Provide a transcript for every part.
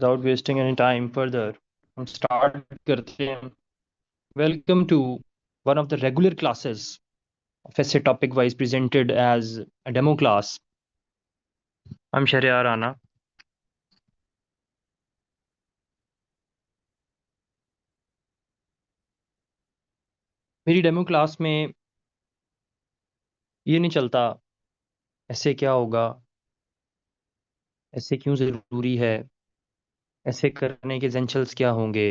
without wasting any time further, हम start करते हैं. Welcome to one of the regular classes of essay topic wise presented as a demo class. I'm Shahryar Rana. मेरी demo class में ये नहीं चलता ऐसे क्या होगा, ऐसे क्यों ज़रूरी है, ऐसे करने के एसेंशियल्स क्या होंगे.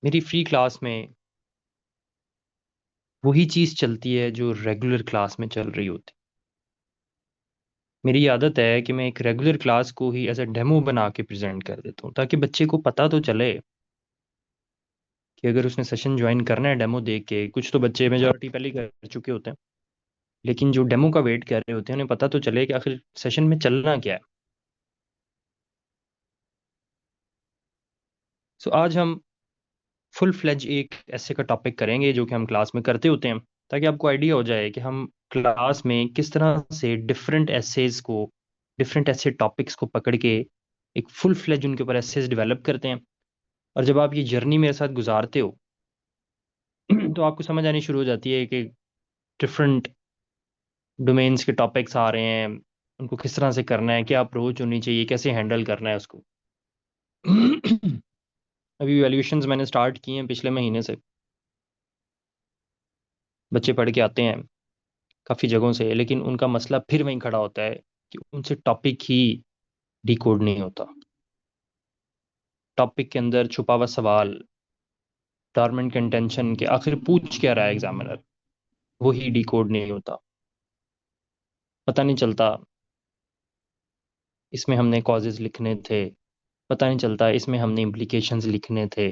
मेरी फ्री क्लास में वही चीज़ चलती है जो रेगुलर क्लास में चल रही होती. मेरी आदत है कि मैं एक रेगुलर क्लास को ही एज अ डेमो बना के प्रेजेंट कर देता हूँ ताकि बच्चे को पता तो चले कि अगर उसने सेशन ज्वाइन करना है डेमो देख के. कुछ तो बच्चे मेजोरिटी पहले ही कर चुके होते हैं, लेकिन जो डेमो का वेट कर रहे होते हैं उन्हें पता तो चले कि आखिर सेशन में चलना क्या है. सो आज हम फुल फ्लेज एक ऐसे का टॉपिक करेंगे जो कि हम क्लास में करते होते हैं, ताकि आपको आइडिया हो जाए कि हम क्लास में किस तरह से डिफरेंट ऐसे टॉपिक्स को पकड़ के एक फुल फ्लेज उनके ऊपर एसेज डेवलप करते हैं. और जब आप ये जर्नी मेरे साथ गुजारते हो तो आपको समझ आनी शुरू हो जाती है कि डिफरेंट डोमेन्स के टॉपिक्स आ रहे हैं, उनको किस तरह से करना है, क्या अप्रोच होनी चाहिए, कैसे हैंडल करना है उसको. अभी वैल्यूएशंस मैंने स्टार्ट किए हैं पिछले महीने से. बच्चे पढ़ के आते हैं काफ़ी जगहों से, लेकिन उनका मसला फिर वहीं खड़ा होता है कि उनसे टॉपिक ही डिकोड नहीं होता. टॉपिक के अंदर छुपा हुआ सवाल, डॉर्मेंट कंटेंशन के आखिर पूछ क्या रहा है एग्जामिनर, वही डिकोड नहीं होता. पता नहीं चलता इसमें हमने कॉजेज लिखने थे, पता नहीं चलता इसमें हमने इम्प्लीकेशंस लिखने थे,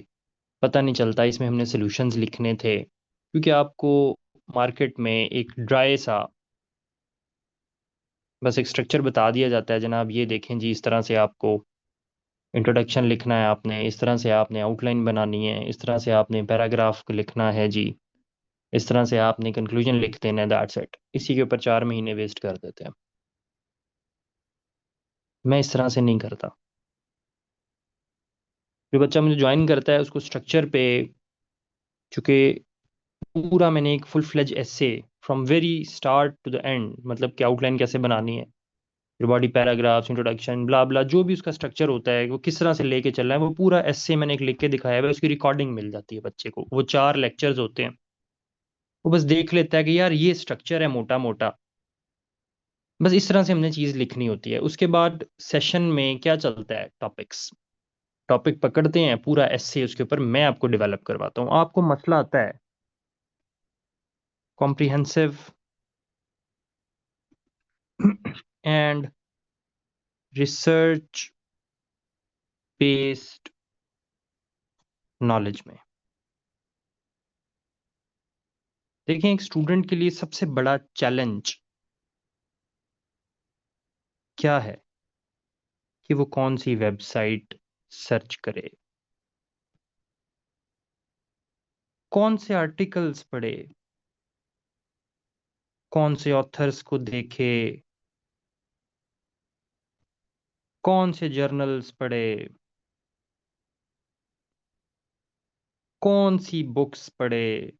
पता नहीं चलता इसमें हमने सॉल्यूशंस लिखने थे. क्योंकि आपको मार्केट में एक ड्राई सा बस एक स्ट्रक्चर बता दिया जाता है, जनाब ये देखें जी, इस तरह से आपको इंट्रोडक्शन लिखना है, आपने इस तरह से आपने आउटलाइन बनानी है, इस तरह से आपने पैराग्राफ लिखना है जी, इस तरह से आपने कंक्लूजन लिख देना है, दैट्स इट. इसी के ऊपर 4 महीने वेस्ट कर देते हैं. मैं इस तरह से नहीं करता. जो बच्चा मुझे ज्वाइन करता है उसको स्ट्रक्चर पे, चूँकि पूरा मैंने एक full fledge essay from very start to the end, मतलब कि आउटलाइन कैसे बनानी है, फिर body paragraphs, introduction, blah blah, जो भी उसका स्ट्रक्चर होता है वो किस तरह से लेके चलना है, वो पूरा एसे मैंने एक लिख के दिखाया है. उसकी रिकॉर्डिंग मिल जाती है बच्चे को. वो 4 लेक्चर्स होते हैं. वो बस देख लेता है कि यार ये स्ट्रक्चर है मोटा मोटा, बस इस तरह से हमने चीज़ लिखनी होती है. उसके बाद सेशन में क्या चलता है, टॉपिक्स, टॉपिक पकड़ते हैं, पूरा एसे उसके ऊपर मैं आपको डेवलप करवाता हूँ. आपको मसला आता है comprehensive and research based knowledge में. देखिए, एक स्टूडेंट के लिए सबसे बड़ा चैलेंज क्या है कि वो कौन सी वेबसाइट सर्च करे, कौन से आर्टिकल्स पढ़े, कौन से ऑथर्स को देखे, कौन से जर्नल्स पढ़े, कौन सी बुक्स पढ़े.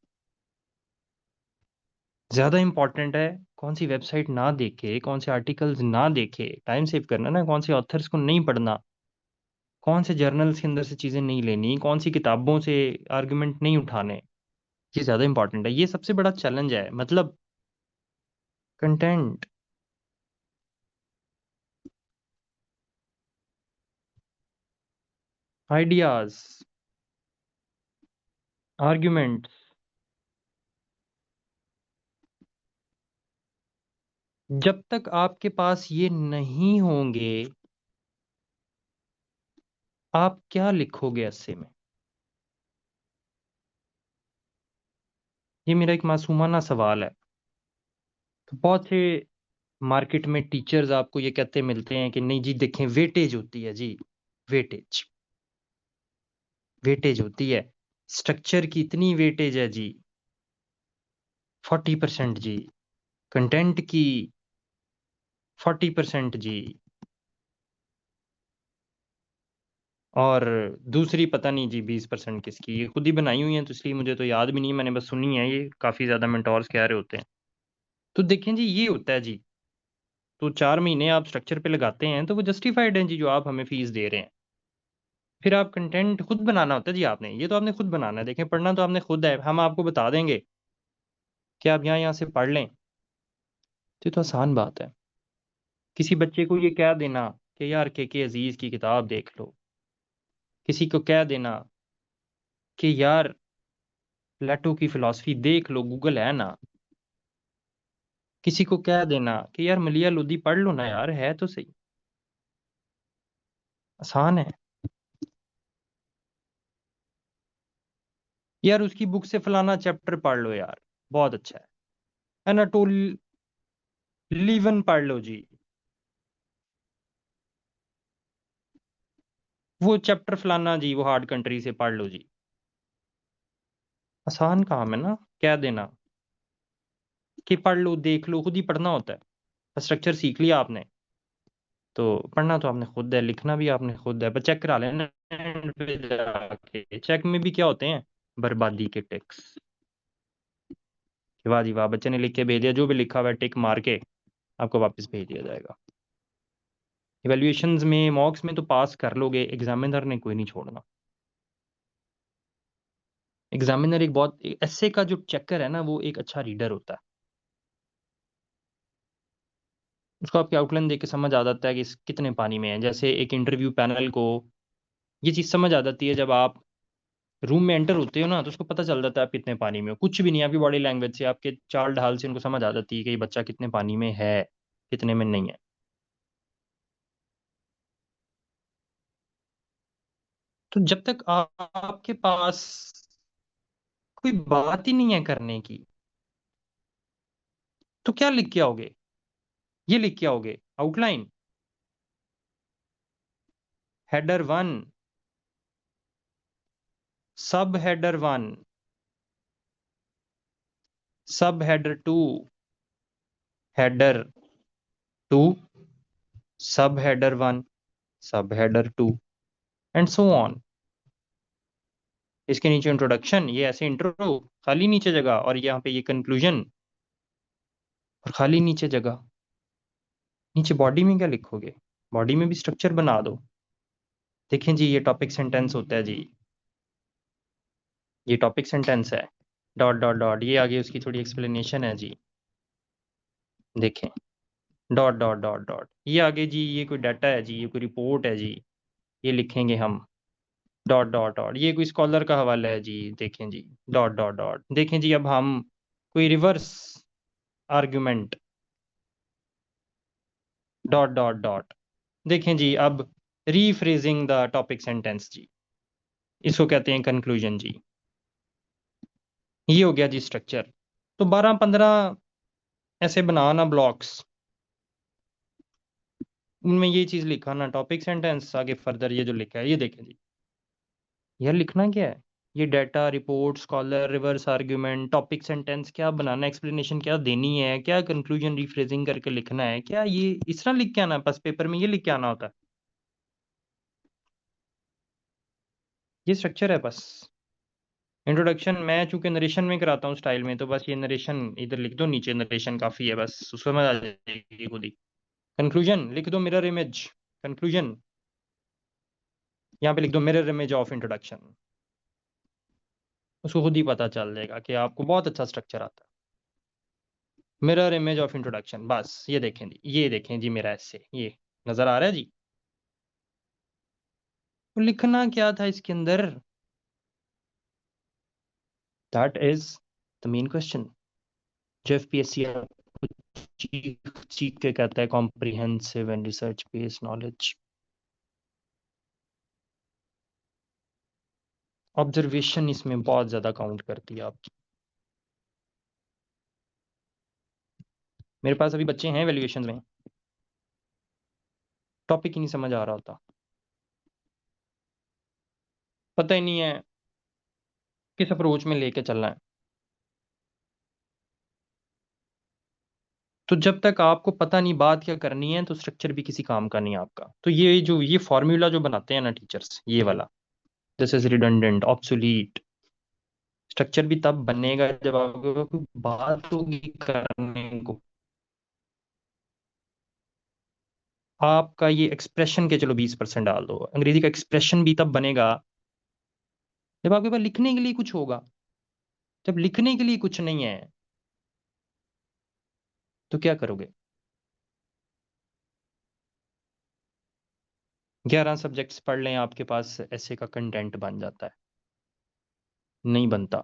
ज़्यादा इंपॉर्टेंट है कौन सी वेबसाइट ना देखे, कौन से आर्टिकल्स ना देखे. टाइम सेव करना ना, कौन से ऑथर्स को नहीं पढ़ना, कौन से जर्नल्स के अंदर से चीज़ें नहीं लेनी, कौन सी किताबों से आर्गुमेंट नहीं उठाने. ये ज़्यादा इंपॉर्टेंट है. ये सबसे बड़ा चैलेंज है. मतलब कंटेंट, आइडियाज, आर्ग्यूमेंट, जब तक आपके पास ये नहीं होंगे आप क्या लिखोगे ऐसे में. ये मेरा एक मासूमाना सवाल है. तो बहुत से मार्केट में टीचर्स आपको ये कहते मिलते हैं कि नहीं जी, देखें वेटेज होती है जी, वेटेज, वेटेज होती है, स्ट्रक्चर की इतनी वेटेज है जी, 40% जी, कंटेंट की 40% जी। और दूसरी पता नहीं जी 20% किसकी, ये खुद ही बनाई हुई है तो इसलिए मुझे तो याद भी नहीं, मैंने बस सुनी है, ये काफ़ी ज़्यादा मेंटोर्स कह रहे होते हैं। तो देखें जी, ये होता है जी। तो 4 महीने आप स्ट्रक्चर पे लगाते हैं तो वो जस्टिफाइड है जी, जो आप हमें फ़ीस दे रहे हैं। फिर आप कंटेंट खुद बनाना होता है जी आपने, ये तो आपने खुद बनाना है। देखें, पढ़ना तो आपने खुद है, हम आपको बता देंगे कि आप यहाँ-यहाँ से पढ़ लें, तो ये तो आसान बात है। किसी बच्चे को ये कह देना कि यार केके अज़ीज़ की किताब देख लो, किसी को कह देना कि यार प्लेटो की फ़िलॉसफ़ी देख लो, गूगल है ना। किसी को कह देना कि यार मलिया लोधी पढ़ लो ना यार, है तो सही। आसान है। यार उसकी बुक से फलाना चैप्टर पढ़ लो यार, बहुत अच्छा है। एनाटोल लीवन पढ़ लो जी, वो चैप्टर फलाना जी, वो हार्ड कंट्री से पढ़ लो जी। आसान काम है ना, कह देना कि पढ़ लो, देख लो, खुद ही पढ़ना होता है। स्ट्रक्चर सीख लिया आपने, तो पढ़ना तो आपने खुद है, लिखना भी आपने खुद है, पर चेक करा लेना एंड पे जाके। चेक में भी क्या होते हैं? बर्बादी के टिक्स। कि वाह जी वाह, बच्चे ने लिख के भेज दिया, जो भी लिखा हुआ है टिक मार के आपको वापस भेज दिया जाएगा। इवैल्यूएशंस में, मॉक्स में तो पास कर लोगे, एग्ज़ामिनर ने कोई नहीं छोड़ना। एग्ज़ामिनर एक बहुत एस्से का जो चेकर है ना, वो एक अच्छा रीडर होता है। उसको आपकी आउटलाइन देख के समझ आ जाता है कि इस कितने पानी में है। जैसे एक इंटरव्यू पैनल को ये चीज़ समझ आ जाती है, जब आप रूम में एंटर होते हो ना, तो उसको पता चल जाता है आप कितने पानी में हो। कुछ भी नहीं, आपकी बॉडी लैंग्वेज से, आपके चाल-ढाल से उनको समझ आ जाती है कि ये बच्चा कितने पानी में है, कितने में नहीं है। तो जब तक आपके पास कोई बात ही नहीं है करने की, तो क्या लिख के आओगे? ये लिख के आओगे, आउटलाइन, हेडर 1, सब हेडर 1, सब हेडर 2, हेडर 2, सब हेडर 1, सब हेडर 2 एंड सो ऑन। इसके नीचे इंट्रोडक्शन, ये ऐसे इंट्रो, खाली नीचे जगह, और यहाँ पे ये कंक्लूजन और खाली नीचे जगह। नीचे बॉडी में क्या लिखोगे? बॉडी में भी स्ट्रक्चर बना दो। देखें जी, ये टॉपिक सेंटेंस होता है जी, ये टॉपिक सेंटेंस है, डॉट डॉट डॉट, ये आगे उसकी थोड़ी एक्सप्लेनेशन है जी। देखें, डॉट डॉट डॉट डॉट, ये आगे जी, ये कोई डाटा है जी, ये कोई रिपोर्ट है जी, ये लिखेंगे हम, डॉट डॉट डॉट, ये कोई स्कॉलर का हवाला है जी, देखें जी, डॉट डॉट डॉट। देखें जी, अब हम कोई reverse argument, dot dot dot. देखें जी, अब रीफ्रेजिंग द टॉपिक सेंटेंस जी, इसको कहते हैं कंक्लूजन जी। ये हो गया जी स्ट्रक्चर। तो 12-15 ऐसे बनाना ब्लॉक्स, उनमें ये चीज़ लिखा ना, टॉपिक सेंटेंस, आगे फर्दर ये जो लिखा है, ये देखें जी। यार लिखना क्या है? ये data, report, scholar, reverse argument, topic sentence क्या बनाना, एक्सप्लेनेशन क्या देनी है, क्या कंक्लूजन रीफ्रेजिंग करके लिखना है, क्या ये इस तरह लिख के आना है? बस पेपर में ये लिख के आना होता है। ये स्ट्रक्चर है बस। इंट्रोडक्शन मैं चूँकि नरेशन में कराता हूँ स्टाइल में, तो बस ये नरेशन इधर लिख दो, नीचे नरेशन काफ़ी है, बस उसको समझ आ जाएगी खुद ही। कंक्लूजन लिख दो, मिरर इमेज, कंक्लूजन यहाँ पे लिख दो, मिरर इमेज ऑफ इंट्रोडक्शन। उसको खुद ही पता चल जाएगा कि आपको बहुत अच्छा स्ट्रक्चर आता है। मिरर इमेज ऑफ इंट्रोडक्शन, बस ये देखें जी मेरा एस्से, ये नज़र आ रहा है जी? तो लिखना क्या था इसके अंदर? That is the main question, जो एफपीएससी आपको चीख के कहता है, comprehensive and research based knowledge. Observation इसमें बहुत ज़्यादा काउंट करती है आपकी। मेरे पास अभी बच्चे हैं वैल्यूएशन में, टॉपिक ही नहीं समझ आ रहा होता, पता ही नहीं है किस अप्रोच में लेके चलना है। तो जब तक आपको पता नहीं बात क्या करनी है तो स्ट्रक्चर भी किसी काम का नहीं है आपका। तो ये फॉर्मूला जो बनाते हैं ना टीचर्स, ये वाला, this is redundant, obsolete. Structure भी तब बनेगा जब आपके पास कोई बात होगी करने को। आपका ये एक्सप्रेशन के चलो 20% डाल दो, अंग्रेजी का एक्सप्रेशन भी तब बनेगा जब आपके पास लिखने के लिए कुछ होगा। जब लिखने के लिए कुछ नहीं है तो क्या करोगे? 11 सब्जेक्ट्स पढ़ लें, आपके पास ऐसे का कंटेंट बन जाता है? नहीं बनता।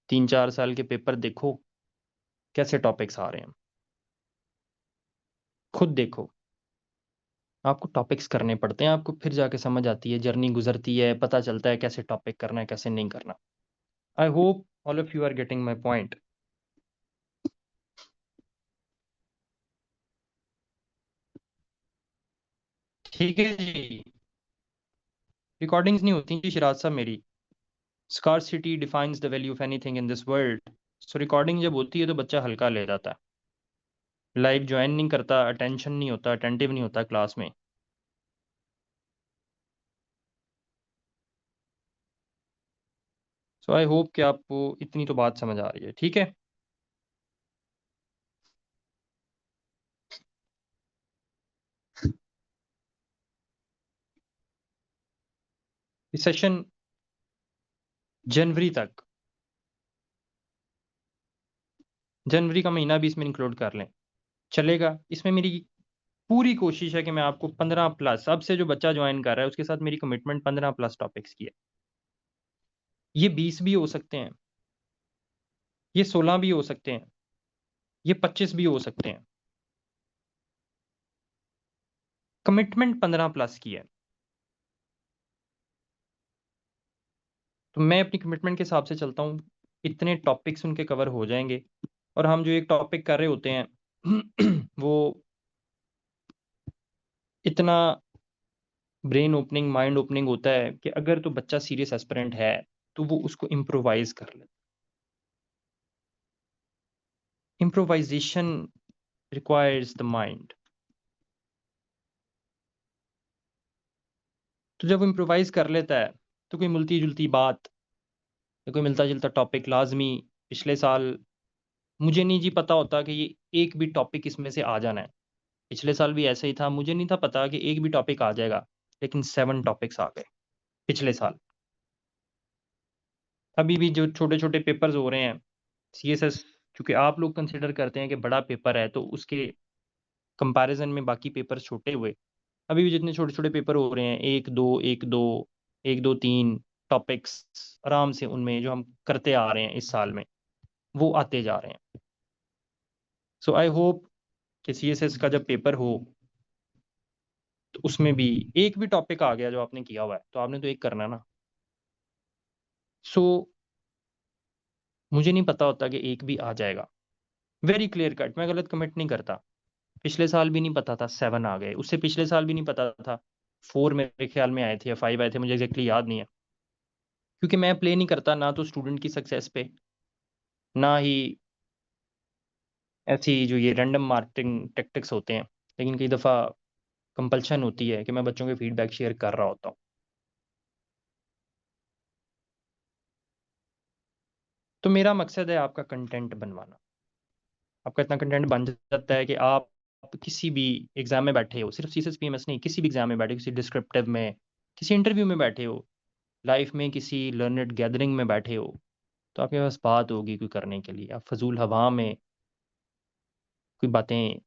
3-4 साल के पेपर देखो, कैसे टॉपिक्स आ रहे हैं, खुद देखो। आपको टॉपिक्स करने पड़ते हैं, आपको फिर जाके समझ आती है, जर्नी गुजरती है, पता चलता है कैसे टॉपिक करना है, कैसे नहीं करना। I hope all of you are getting my point. ठीक है जी। रिकॉर्डिंग्स नहीं होती जी शिराज साहब मेरी। Scarcity defines the value of anything in this world. So recording जब होती है तो बच्चा हल्का ले जाता है, लाइव ज्वाइन नहीं करता, अटेंशन नहीं होता, अटेंटिव नहीं होता क्लास में। सो आई होप कि आपको इतनी तो बात समझ आ रही है, ठीक है। इस सेशन जनवरी तक, जनवरी का महीना भी इसमें इंक्लूड कर लें, चलेगा। इसमें मेरी पूरी कोशिश है कि मैं आपको 15+ अब से जो बच्चा ज्वाइन कर रहा है उसके साथ मेरी कमिटमेंट 15+ टॉपिक्स की है। ये 20 भी हो सकते हैं, ये 16 भी हो सकते हैं, ये 25 भी हो सकते हैं। कमिटमेंट 15+ की है। तो मैं अपनी कमिटमेंट के हिसाब से चलता हूँ, इतने टॉपिक्स उनके कवर हो जाएंगे। और हम जो एक टॉपिक कर रहे होते हैं वो इतना ब्रेन ओपनिंग, माइंड ओपनिंग होता है कि अगर तो बच्चा सीरियस एस्पिरेंट है तो वो उसको इम्प्रोवाइज कर ले। Improvisation requires the mind. तो जब वो इम्प्रोवाइज कर लेता है तो कोई मिलती जुलती बात या कोई मिलता जुलता टॉपिक लाजमी। पिछले साल मुझे नहीं जी पता होता कि ये एक भी टॉपिक इसमें से आ जाना है। पिछले साल भी ऐसे ही था, मुझे नहीं था पता कि एक भी टॉपिक आ जाएगा, लेकिन 7 टॉपिक्स आ गए पिछले साल। अभी भी जो छोटे छोटे पेपर्स हो रहे हैं सीएसएस, क्योंकि आप लोग कंसिडर करते हैं कि बड़ा पेपर है तो उसके कंपैरिजन में बाकी पेपर छोटे हुए। अभी भी जितने छोटे छोटे पेपर हो रहे हैं, एक दो तीन टॉपिक्स आराम से उनमें जो हम करते आ रहे हैं इस साल में वो आते जा रहे हैं। सो आई होप कि सीएसएस का जब पेपर हो तो उसमें भी एक भी टॉपिक आ गया जो आपने किया हुआ है तो आपने तो एक करना है ना। सो मुझे नहीं पता होता कि एक भी आ जाएगा, वेरी क्लियर कट, मैं गलत कमिट नहीं करता। पिछले साल भी नहीं पता था 7 आ गए, उससे पिछले साल भी नहीं पता था 4 मेरे ख्याल में आए थे या 5 आए थे, मुझे एग्जैक्टली याद नहीं है। क्योंकि मैं प्ले नहीं करता ना तो स्टूडेंट की सक्सेस पे, ना ही ऐसी जो ये रैंडम मार्केटिंग टेक्टिक्स होते हैं। लेकिन कई दफ़ा कंपल्शन होती है कि मैं बच्चों के फीडबैक शेयर कर रहा होता हूँ। तो मेरा मकसद है आपका कंटेंट बनवाना। आपका इतना कंटेंट बन जाता है कि आप किसी भी एग्जाम में बैठे हो, सिर्फ सीएसएस नहीं, किसी भी एग्जाम में बैठे हो, किसी डिस्क्रिप्टिव में, किसी इंटरव्यू में बैठे हो, लाइफ में किसी लर्नड गैदरिंग में बैठे हो, तो आपके पास बात होगी कोई करने के लिए। आप फजूल हवा में कोई बातें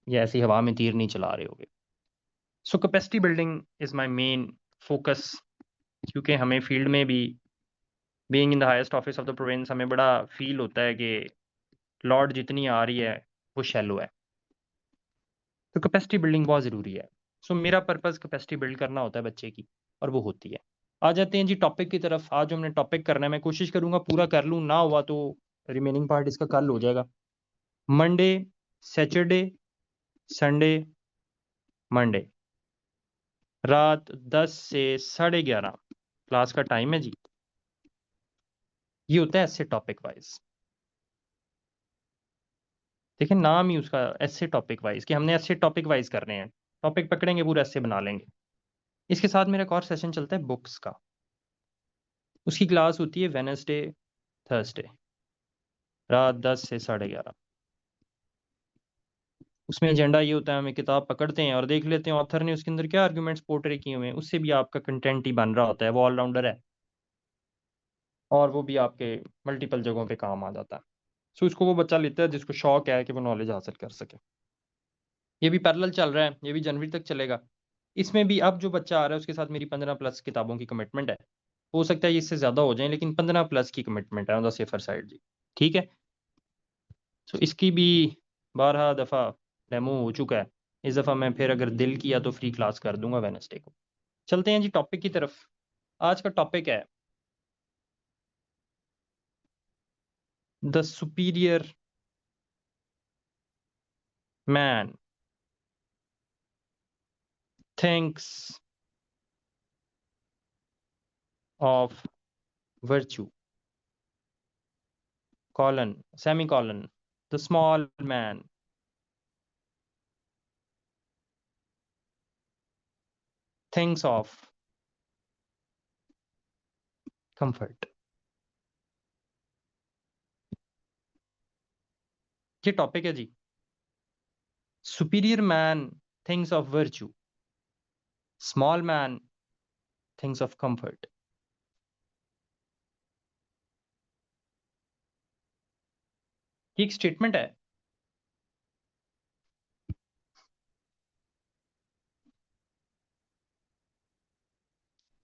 या ऐसी हवा में तीर नहीं चला रहे होगे। So capacity building is my main focus. क्योंकि हमें फील्ड में भी, being in the highest office of the province, हमें बड़ा फील होता है कि लॉर्ड जितनी आ रही है वो शैलो है। तो कैपेसिटी बिल्डिंग बहुत ज़रूरी है। सो मेरा पर्पज़ कैपेसिटी बिल्ड करना होता है बच्चे की, और वो होती है। आ जाते हैं जी टॉपिक की तरफ। आज जो हमने टॉपिक करना है मैं कोशिश करूंगा पूरा कर लूँ, ना हुआ तो रिमेनिंग पार्ट इसका कल हो जाएगा। मंडे, सैटरडे, संडे, मंडे रात 10 से 11:30 क्लास का टाइम है जी। ये होता है ऐसे टॉपिक वाइज। देखिए नाम ही उसका ऐसे टॉपिक वाइज कि हमने ऐसे टॉपिक वाइज करने हैं, टॉपिक पकड़ेंगे पूरा ऐसे बना लेंगे। इसके साथ मेरा एक और सेशन चलता है बुक्स का। उसकी क्लास होती है वेडनेसडे थर्सडे रात 10 से 11:30। उसमें एजेंडा ये होता है, हमें किताब पकड़ते हैं और देख लेते हैं ऑथर ने उसके अंदर क्या आर्गुमेंट्स पोर्ट्रे किए हुए हैं, उससे भी आपका कंटेंट ही बन रहा होता है। वो ऑलराउंडर है और वो भी आपके मल्टीपल जगहों पे काम आ जाता है। सो उसको वो बच्चा लेता है जिसको शौक है कि वो नॉलेज हासिल कर सके। ये भी पैरेलल चल रहा है, ये भी जनवरी तक चलेगा। इसमें भी अब जो बच्चा आ रहा है उसके साथ मेरी 15 प्लस किताबों की कमिटमेंट है। हो सकता है ये इससे ज़्यादा हो जाए, लेकिन 15 प्लस की कमिटमेंट है ऑन द सेफर साइड जी। ठीक है, तो इसकी भी 12 दफ़ा डेमो हो चुका है। इस दफ़ा मैं फिर अगर दिल किया तो फ्री क्लास कर दूंगा वेडनेसडे को। चलते हैं जी टॉपिक की तरफ। आज का टॉपिक है the superior man thinks of virtue colon semicolon the small man thinks of comfort। ये टॉपिक है जी, superior man thinks of virtue, small man thinks of comfort। ये एक स्टेटमेंट है।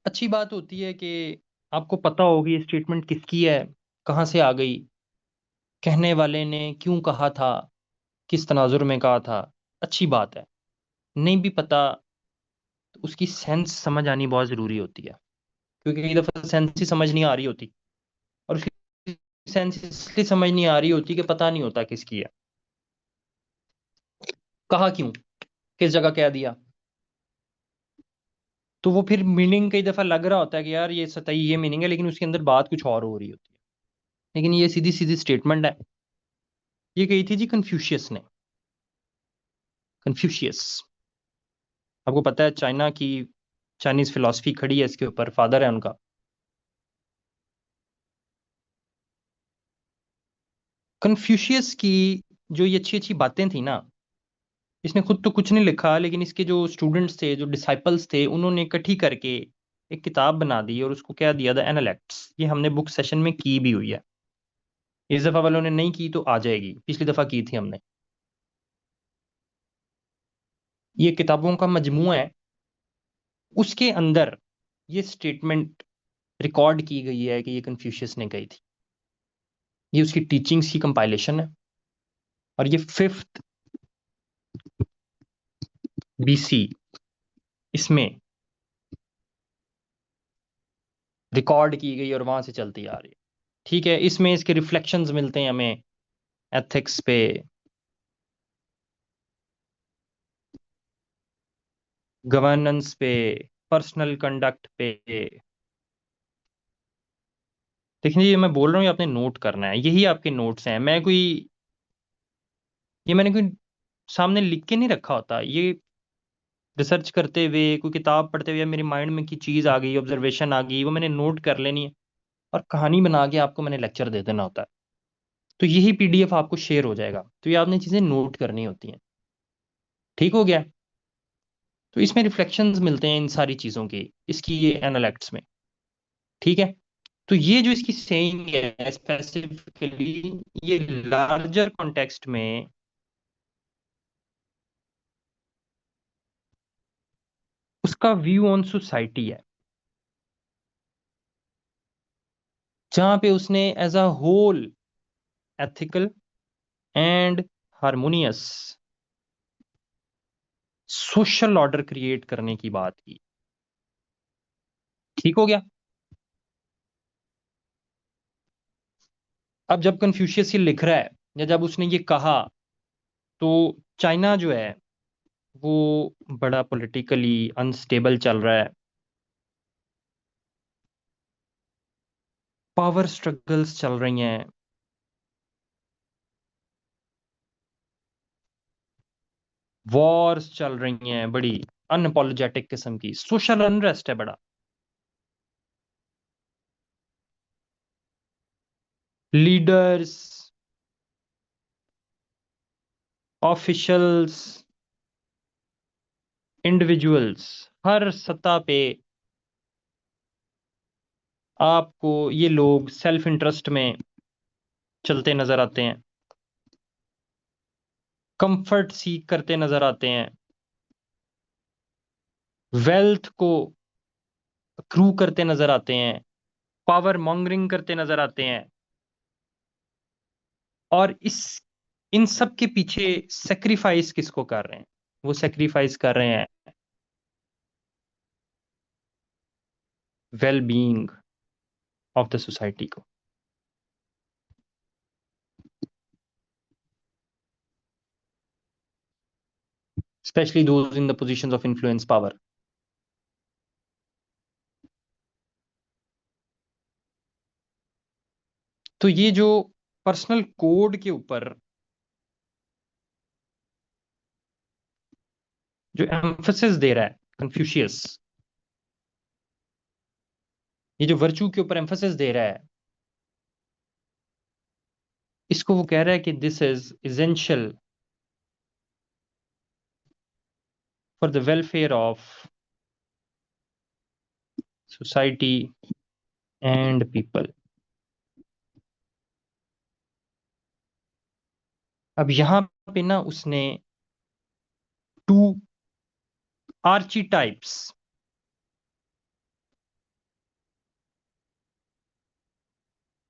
अच्छी बात होती है कि आपको पता होगी ये स्टेटमेंट किसकी है, कहाँ से आ गई, कहने वाले ने क्यों कहा था, किस तनाजुर में कहा था। अच्छी बात है। नहीं भी पता तो उसकी सेंस समझ आनी बहुत ज़रूरी होती है, क्योंकि कई दफ़ा सेंस ही समझ नहीं आ रही होती। और उसकी सेंस इसलिए समझ नहीं आ रही होती कि पता नहीं होता किसकी है, कहा क्यों, किस जगह कह दिया। तो वो फिर मीनिंग कई दफ़ा लग रहा होता है कि यार ये सतही ये मीनिंग है, लेकिन उसके अंदर बात कुछ और हो रही होती है। लेकिन ये सीधी सीधी स्टेटमेंट है। ये कही थी जी कन्फ्यूशियस ने। कन्फ्यूशियस, आपको पता है चाइना की चाइनीज फिलॉसफी खड़ी है इसके ऊपर, फादर है उनका। कन्फ्यूशियस की जो ये अच्छी अच्छी बातें थी ना, इसने खुद तो कुछ नहीं लिखा, लेकिन इसके जो स्टूडेंट्स थे, जो डिसाइपल्स थे, उन्होंने इकट्ठी करके एक किताब बना दी और उसको क्या दिया, द एनालेक्ट्स। ये हमने बुक सेशन में की भी हुई है। इस दफा वालों ने नहीं की तो आ जाएगी, पिछली दफा की थी हमने। ये किताबों का मजमू है, उसके अंदर ये स्टेटमेंट रिकॉर्ड की गई है कि ये कन्फ्यूशियस ने कही थी। ये उसकी टीचिंग्स की कंपाइलेशन है और ये 5th BC इसमें रिकॉर्ड की गई और वहां से चलती आ रही है। ठीक है, इसमें इसके रिफ्लेक्शंस मिलते हैं हमें एथिक्स पे, गवर्नेंस पे, पर्सनल कंडक्ट पे। देखिए ये मैं बोल रहा हूँ, ये आपने नोट करना है, यही आपके नोट्स हैं। ये मैंने कोई सामने लिख के नहीं रखा होता। ये रिसर्च करते हुए, कोई किताब पढ़ते हुए मेरे माइंड में की चीज़ आ गई, ऑब्जर्वेशन आ गई, वो मैंने नोट कर लेनी है और कहानी बना के आपको मैंने लेक्चर दे देना होता है। तो यही PDF आपको शेयर हो जाएगा। तो ये आपने चीज़ें नोट करनी होती हैं। ठीक हो गया। तो इसमें रिफ्लेक्शंस मिलते हैं इन सारी चीज़ों के, इसकी ये एनालेक्ट्स में। ठीक है, तो ये जो इसकी सेइंग है स्पेसिफिकली, ये लार्जर कॉन्टेक्स्ट में उसका व्यू ऑन सोसाइटी है, जहां पे उसने as a whole ethical and harmonious social order create करने की बात की। ठीक हो गया। अब जब कन्फ्यूशियस ये लिख रहा है या जब उसने ये कहा, तो चाइना जो है वो बड़ा पॉलिटिकली अनस्टेबल चल रहा है, पावर स्ट्रगल्स चल रही हैं। वॉर्स चल रही हैं बड़ी अनअपोलोजेटिक किस्म की, सोशल अनरेस्ट है बड़ा, लीडर्स, ऑफिशियल्स, इंडिविजुअल्स, हर सतह पे आपको ये लोग सेल्फ इंटरेस्ट में चलते नजर आते हैं, कंफर्ट सीख करते नजर आते हैं, वेल्थ को अक्रू करते नजर आते हैं, पावर मॉन्गरिंग करते नजर आते हैं। और इस इन सब के पीछे सेक्रीफाइस किसको कर रहे हैं? वो सेक्रीफाइस कर रहे हैं well being of the society को। Specially those in the positions of influence power. तो ये जो पर्सनल कोड के ऊपर जो एम्फोसिस दे रहा है कन्फ्यूशियस, ये जो वर्चू के ऊपर एम्फोसिस दे रहा है, इसको वो कह रहा है कि this is essential for the welfare of society and people. अब यहां पे ना उसने टू आर्चीटाइप्स,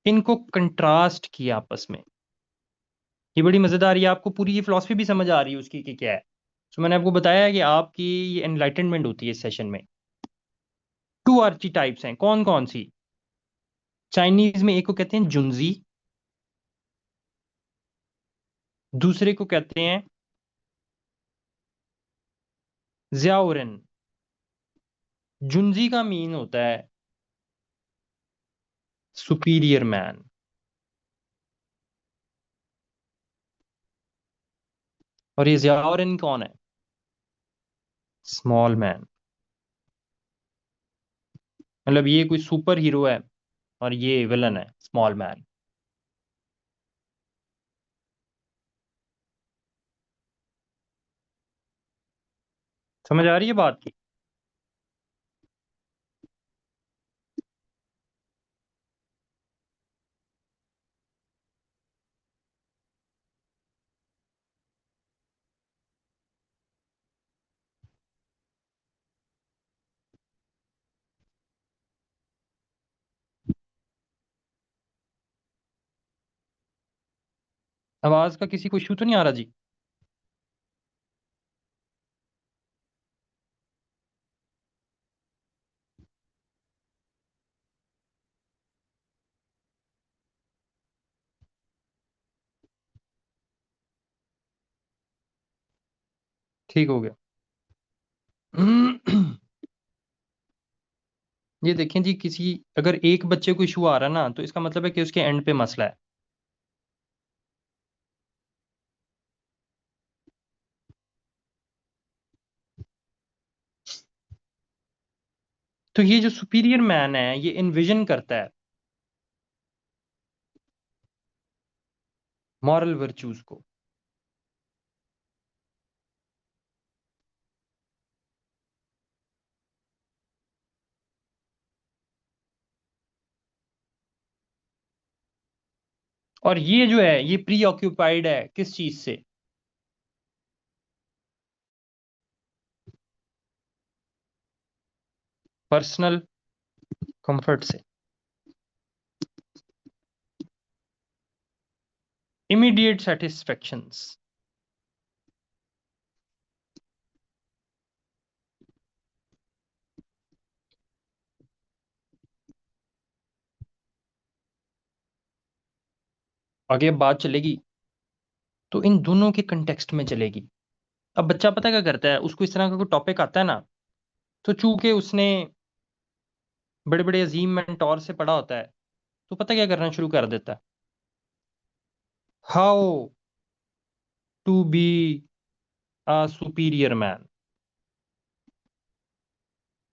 इनको कंट्रास्ट किया आपस में। ये बड़ी मजेदार, ये आपको पूरी ये फिलॉसफी भी समझ आ रही है उसकी कि क्या है। तो मैंने आपको बताया है कि आपकी ये एनलाइटनमेंट होती है इस सेशन में। टू आर्चीटाइप्स हैं, कौन कौन सी? चाइनीज में एक को कहते हैं जुनजी, दूसरे को कहते हैं ज्याओरिन। जुनजी का मीन होता है सुपीरियर मैन, और ये ज्याओरिन कौन है? Small man. मतलब ये कोई सुपर हीरो है और ये विलन है, स्मॉल मैन। समझ आ रही है बात की? आवाज का किसी को इशू तो नहीं आ रहा जी? ठीक हो गया। ये देखें जी, किसी अगर एक बच्चे को इशू आ रहा है ना, तो इसका मतलब है कि उसके एंड पे मसला है। तो ये जो सुपीरियर मैन है, ये इन्विजन करता है मॉरल वर्च्यूज को। और ये जो है, ये प्री ऑक्यूपाइड है किस चीज से? पर्सनल कंफर्ट से, इमीडिएट सेटिस्फेक्शंस। आगे अब बात चलेगी तो इन दोनों के कंटेक्स्ट में चलेगी। अब बच्चा पता क्या करता है, उसको इस तरह का कोई टॉपिक आता है ना, तो चूंकि उसने बड़े बड़े अजीम मेंटोर से पढ़ा होता है, तो पता क्या करना शुरू कर देता है, how to be a superior man.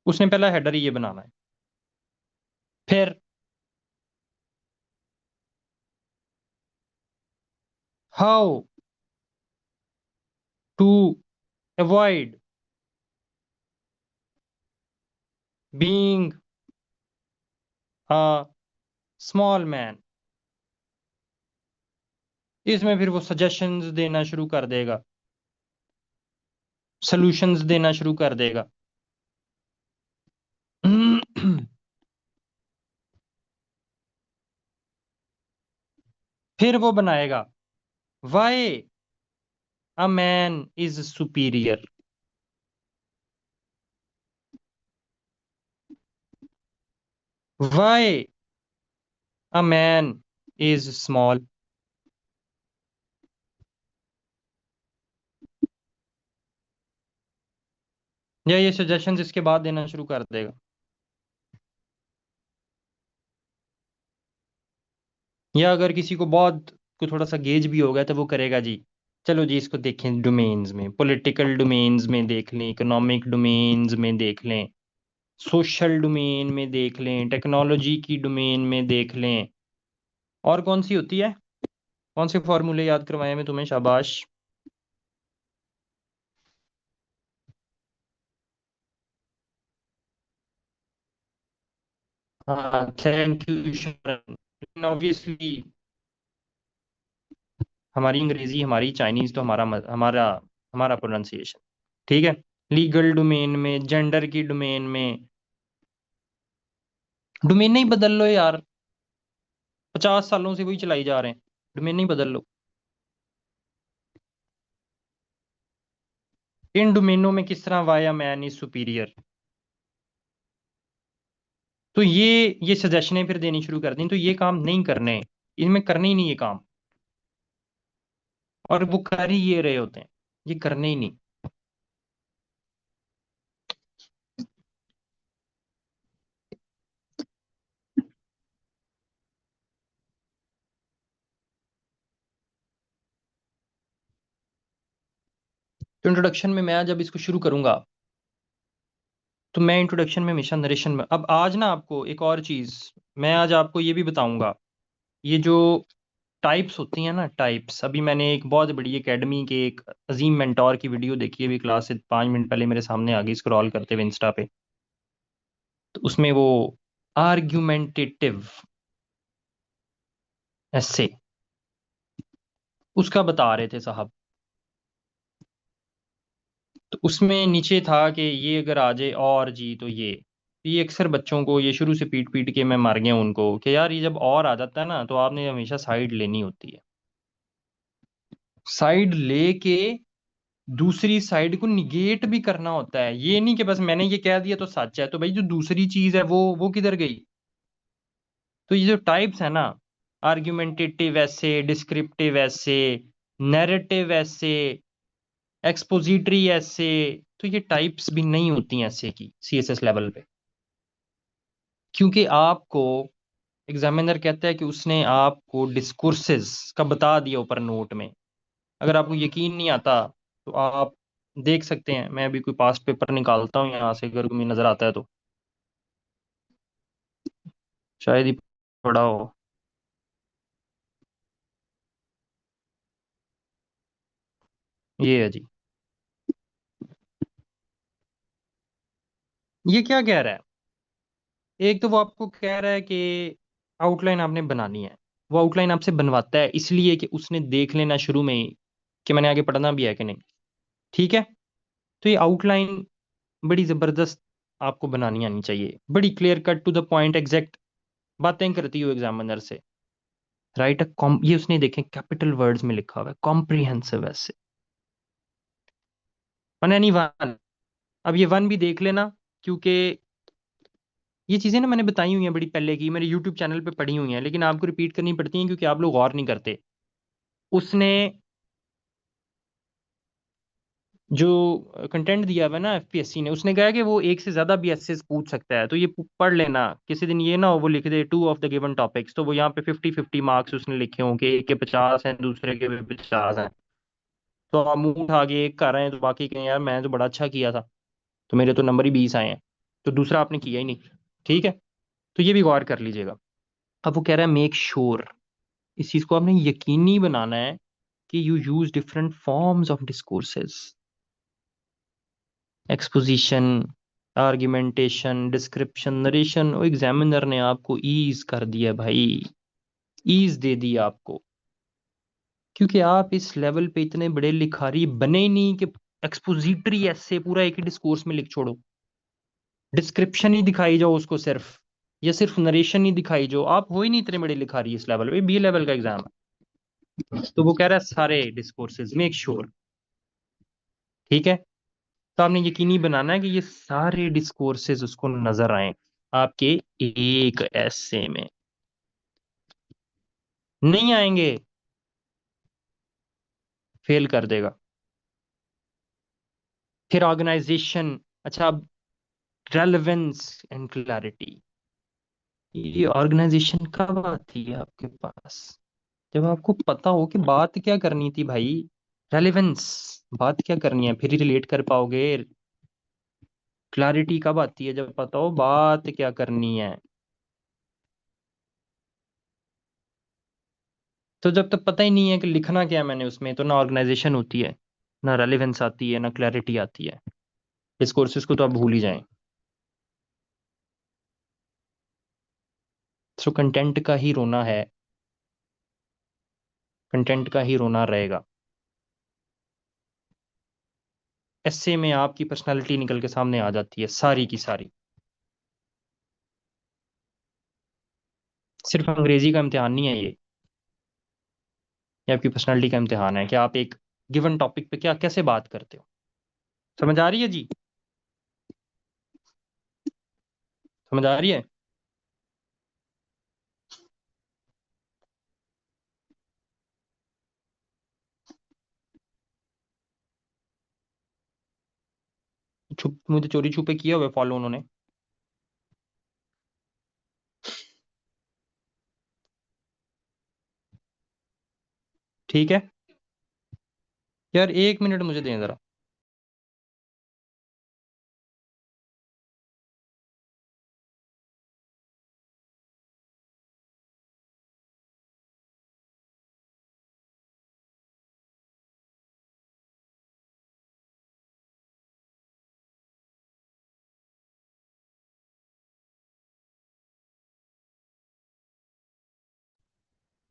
उसने पहला हेडर ही ये बनाना है। फिर how to avoid being a small man. इसमें फिर वो सजेशंस देना शुरू कर देगा, सॉल्यूशंस देना शुरू कर देगा। फिर वो बनाएगा why a man is superior. Why a man is small. या ये सजेशंस इसके बाद देना शुरू कर देगा। या अगर किसी को बहुत को थोड़ा सा गेज भी होगा तो वो करेगा जी, चलो जी इसको देखें डोमेन्स में, पॉलिटिकल डोमेन्स में देख लें, इकोनॉमिक डोमेन्स में देख लें, सोशल डोमेन में देख लें, टेक्नोलॉजी की डोमेन में देख लें। और कौन सी होती है? कौन से फॉर्मूले याद करवाए मैं तुम्हें, शाबाश। हाँ थैंक यू शरण। ऑब्वियसली हमारी अंग्रेजी, हमारी चाइनीज तो हमारा हमारा प्रोनाउंसिएशन ठीक है। लीगल डोमेन में, जेंडर की डोमेन में। डोमेन नहीं बदल लो यार, 50 सालों से वही चलाई जा रहे हैं। डोमेन नहीं बदल लो। इन डोमेनों में किस तरह वाया मैन इज सुपीरियर। तो ये सजेशनें फिर देनी शुरू कर दी, तो ये काम नहीं करने, इनमें करने ही नहीं ये काम। और वो कर ही ये रहे होते हैं, ये करने ही नहीं। तो इंट्रोडक्शन में मैं जब इसको शुरू करूंगा, तो मैं इंट्रोडक्शन में हमेशा नरेशन में, अब आज ना आपको एक और चीज, मैं आज आपको ये भी बताऊंगा। ये जो टाइप्स होती हैं ना, टाइप्स, अभी मैंने एक बहुत बड़ी एकेडमी के एक अजीम मेंटोर की वीडियो देखी है, अभी क्लास से 5 मिनट पहले मेरे सामने आ गई स्क्रॉल करते हुए इंस्टा पे। तो उसमें वो आर्ग्यूमेंटेटिव एसे उसका बता रहे थे साहब। तो उसमें नीचे था कि ये अगर आ जाए और जी तो ये अक्सर बच्चों को ये शुरू से पीट पीट के मैं मार गया उनको कि यार ये जब और आ जाता है ना तो आपने हमेशा साइड लेनी होती है। साइड लेके दूसरी साइड को निगेट भी करना होता है, ये नहीं कि बस मैंने ये कह दिया तो सच है, तो भाई जो दूसरी चीज है वो किधर गई। तो ये जो टाइप्स है ना, आर्ग्यूमेंटेटिव ऐसे, डिस्क्रिप्टिव ऐसे, नैरेटिव ऐसे, एक्सपोजिटरी ऐसे, तो ये टाइप्स भी नहीं होती हैं ऐसे की सीएसएस लेवल पे। क्योंकि आपको एग्जामिनर कहता है कि उसने आपको डिस्कोर्सेस का बता दिया ऊपर नोट में। अगर आपको यकीन नहीं आता तो आप देख सकते हैं, मैं अभी कोई पास्ट पेपर निकालता हूँ यहाँ से, अगर तुम्हें नजर आता है तो शायद ही पढ़ा हो। ये है जी। ये क्या कह रहा है? एक तो वो आपको कह रहा है कि आउटलाइन आपने बनानी है। वो आउटलाइन आपसे बनवाता है इसलिए कि उसने देख लेना शुरू में ही कि मैंने आगे पढ़ना भी है कि नहीं। ठीक है। तो ये आउटलाइन बड़ी जबरदस्त आपको बनानी आनी चाहिए, बड़ी clear cut to the point, exact बातें करती हो एग्जामिनर से। राइट ये उसने देखे कैपिटल वर्ड्स में लिखा हुआ है, कॉम्प्रिहेंसिव ऐसे वन एनी वन। अब ये वन भी देख लेना, क्योंकि ये चीजें ना मैंने बताई हुई हैं बड़ी पहले की, मेरे यूट्यूब चैनल पे पड़ी हुई हैं, लेकिन आपको रिपीट करनी पड़ती हैं क्योंकि आप लोग गौर नहीं करते। उसने जो कंटेंट दिया हुआ है ना एफपीएससी ने, उसने कहा कि वो एक से ज्यादा भी एसेस पूछ सकता है, तो ये पढ़ लेना किसी दिन। ये ना हो वो लिख दे two of the given topics, तो वो यहाँ पे 50-50 मार्क्स उसने लिखे हों कि एक के 50 हैं दूसरे के भी 50 हैं। तो आप मुंह उठा के एक कर रहे हैं तो बाकी कहें यार मैं तो बड़ा अच्छा किया था, तो मेरे तो नंबर ही 20 आए हैं, तो दूसरा आपने किया ही नहीं। ठीक है, तो ये भी गौर कर लीजिएगा। अब वो कह रहा है मेक श्योर, इस चीज को आपने यकीनी बनाना है कि you use different forms of discourses, exposition, argumentation, description, narration. Examiner ने आपको ईज कर दिया भाई, ईज दे दी आपको, क्योंकि आप इस लेवल पे इतने बड़े लिखारी बने ही नहीं कि एक्सपोजिटरी ऐसे पूरा एक ही डिस्कोर्स में लिख छोड़ो, डिस्क्रिप्शन ही दिखाई जाओ उसको सिर्फ, या सिर्फ नरेशन ही दिखाई जाओ। आप हो ही नहीं इतने बड़े लिखारी इस लेवल पे, बी लेवल का एग्जाम है। तो वो कह रहा है सारे डिस्कोर्सेज मेक श्योर। ठीक है, तो आपने यकीनी बनाना है कि ये सारे डिस्कोर्सेज उसको नजर आए आपके एक ऐसे में। नहीं आएंगे, फेल कर देगा। फिर ऑर्गेनाइजेशन, अच्छा अब रेलेवेंस एंड क्लैरिटी, ये ऑर्गेनाइजेशन कब आती है आपके पास? जब आपको पता हो कि बात क्या करनी थी भाई। रेलेवेंस, बात क्या करनी है, फिर ही रिलेट कर पाओगे। क्लैरिटी कब आती है? जब पता हो बात क्या करनी है। तो जब तक पता ही नहीं है कि लिखना क्या है मैंने उसमें, तो ना ऑर्गेनाइजेशन होती है, ना रेलेवेंस आती है, ना क्लैरिटी आती है। इस कोर्सेज को तो आप भूल ही जाएं। सो कंटेंट का ही रोना है, कंटेंट का ही रोना रहेगा। ऐसे में आपकी पर्सनालिटी निकल के सामने आ जाती है सारी की सारी। सिर्फ अंग्रेजी का इम्तिहान नहीं है ये आपकी पर्सनालिटी का इम्तिहान है कि आप एक गिवन टॉपिक पे क्या कैसे बात करते हो। समझ आ रही है जी? समझ आ रही है? छुप मुझे चोरी छुपे किया हुआ फॉलो उन्होंने। ठीक है यार, 1 मिनट मुझे दें जरा।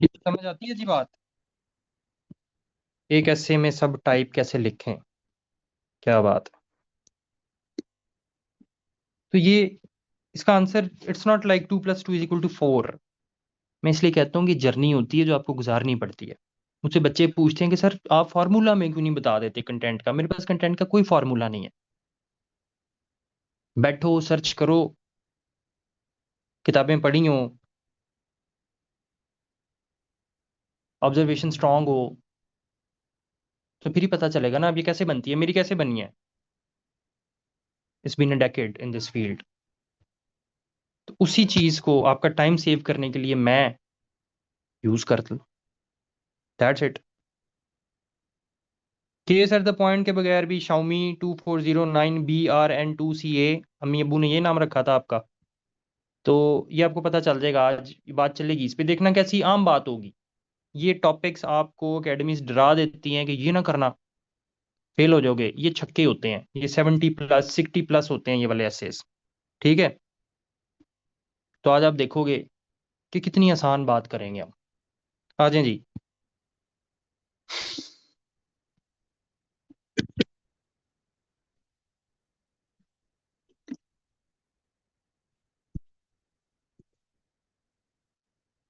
ये समझ आती है जी बात? एक ऐसे में सब टाइप कैसे लिखें, क्या बात है। तो ये इसका आंसर, इट्स नॉट लाइक 2 + 2 = 4। मैं इसलिए कहता हूँ कि जर्नी होती है जो आपको गुजारनी पड़ती है। मुझसे बच्चे पूछते हैं कि सर आप फार्मूला में क्यों नहीं बता देते कंटेंट का? मेरे पास कंटेंट का कोई फार्मूला नहीं है। बैठो, सर्च करो, किताबें पढ़ी हो, ऑब्जर्वेशन स्ट्रांग हो, तो फिर ही पता चलेगा ना अब ये कैसे बनती है, मेरी कैसे बनी है। It's been a decade in this field. तो उसी चीज को आपका टाइम सेव करने के लिए मैं यूज करता हूँ। That's it. के सर द पॉइंट के बगैर भी Xiaomi 2409 BRN2CA, अम्मी अब्बू ने ये नाम रखा था आपका। तो ये आपको पता चल जाएगा, आज ये बात चलेगी इस पे, देखना कैसी आम बात होगी। ये टॉपिक्स आपको एकेडमीज डरा देती हैं कि ये ना करना, फेल हो जाओगे। ये छक्के होते हैं, ये 70 + 60 प्लस होते हैं ये वाले एसेस। ठीक है, तो आज आप देखोगे कि कितनी आसान बात करेंगे हम। आ जाएं जी।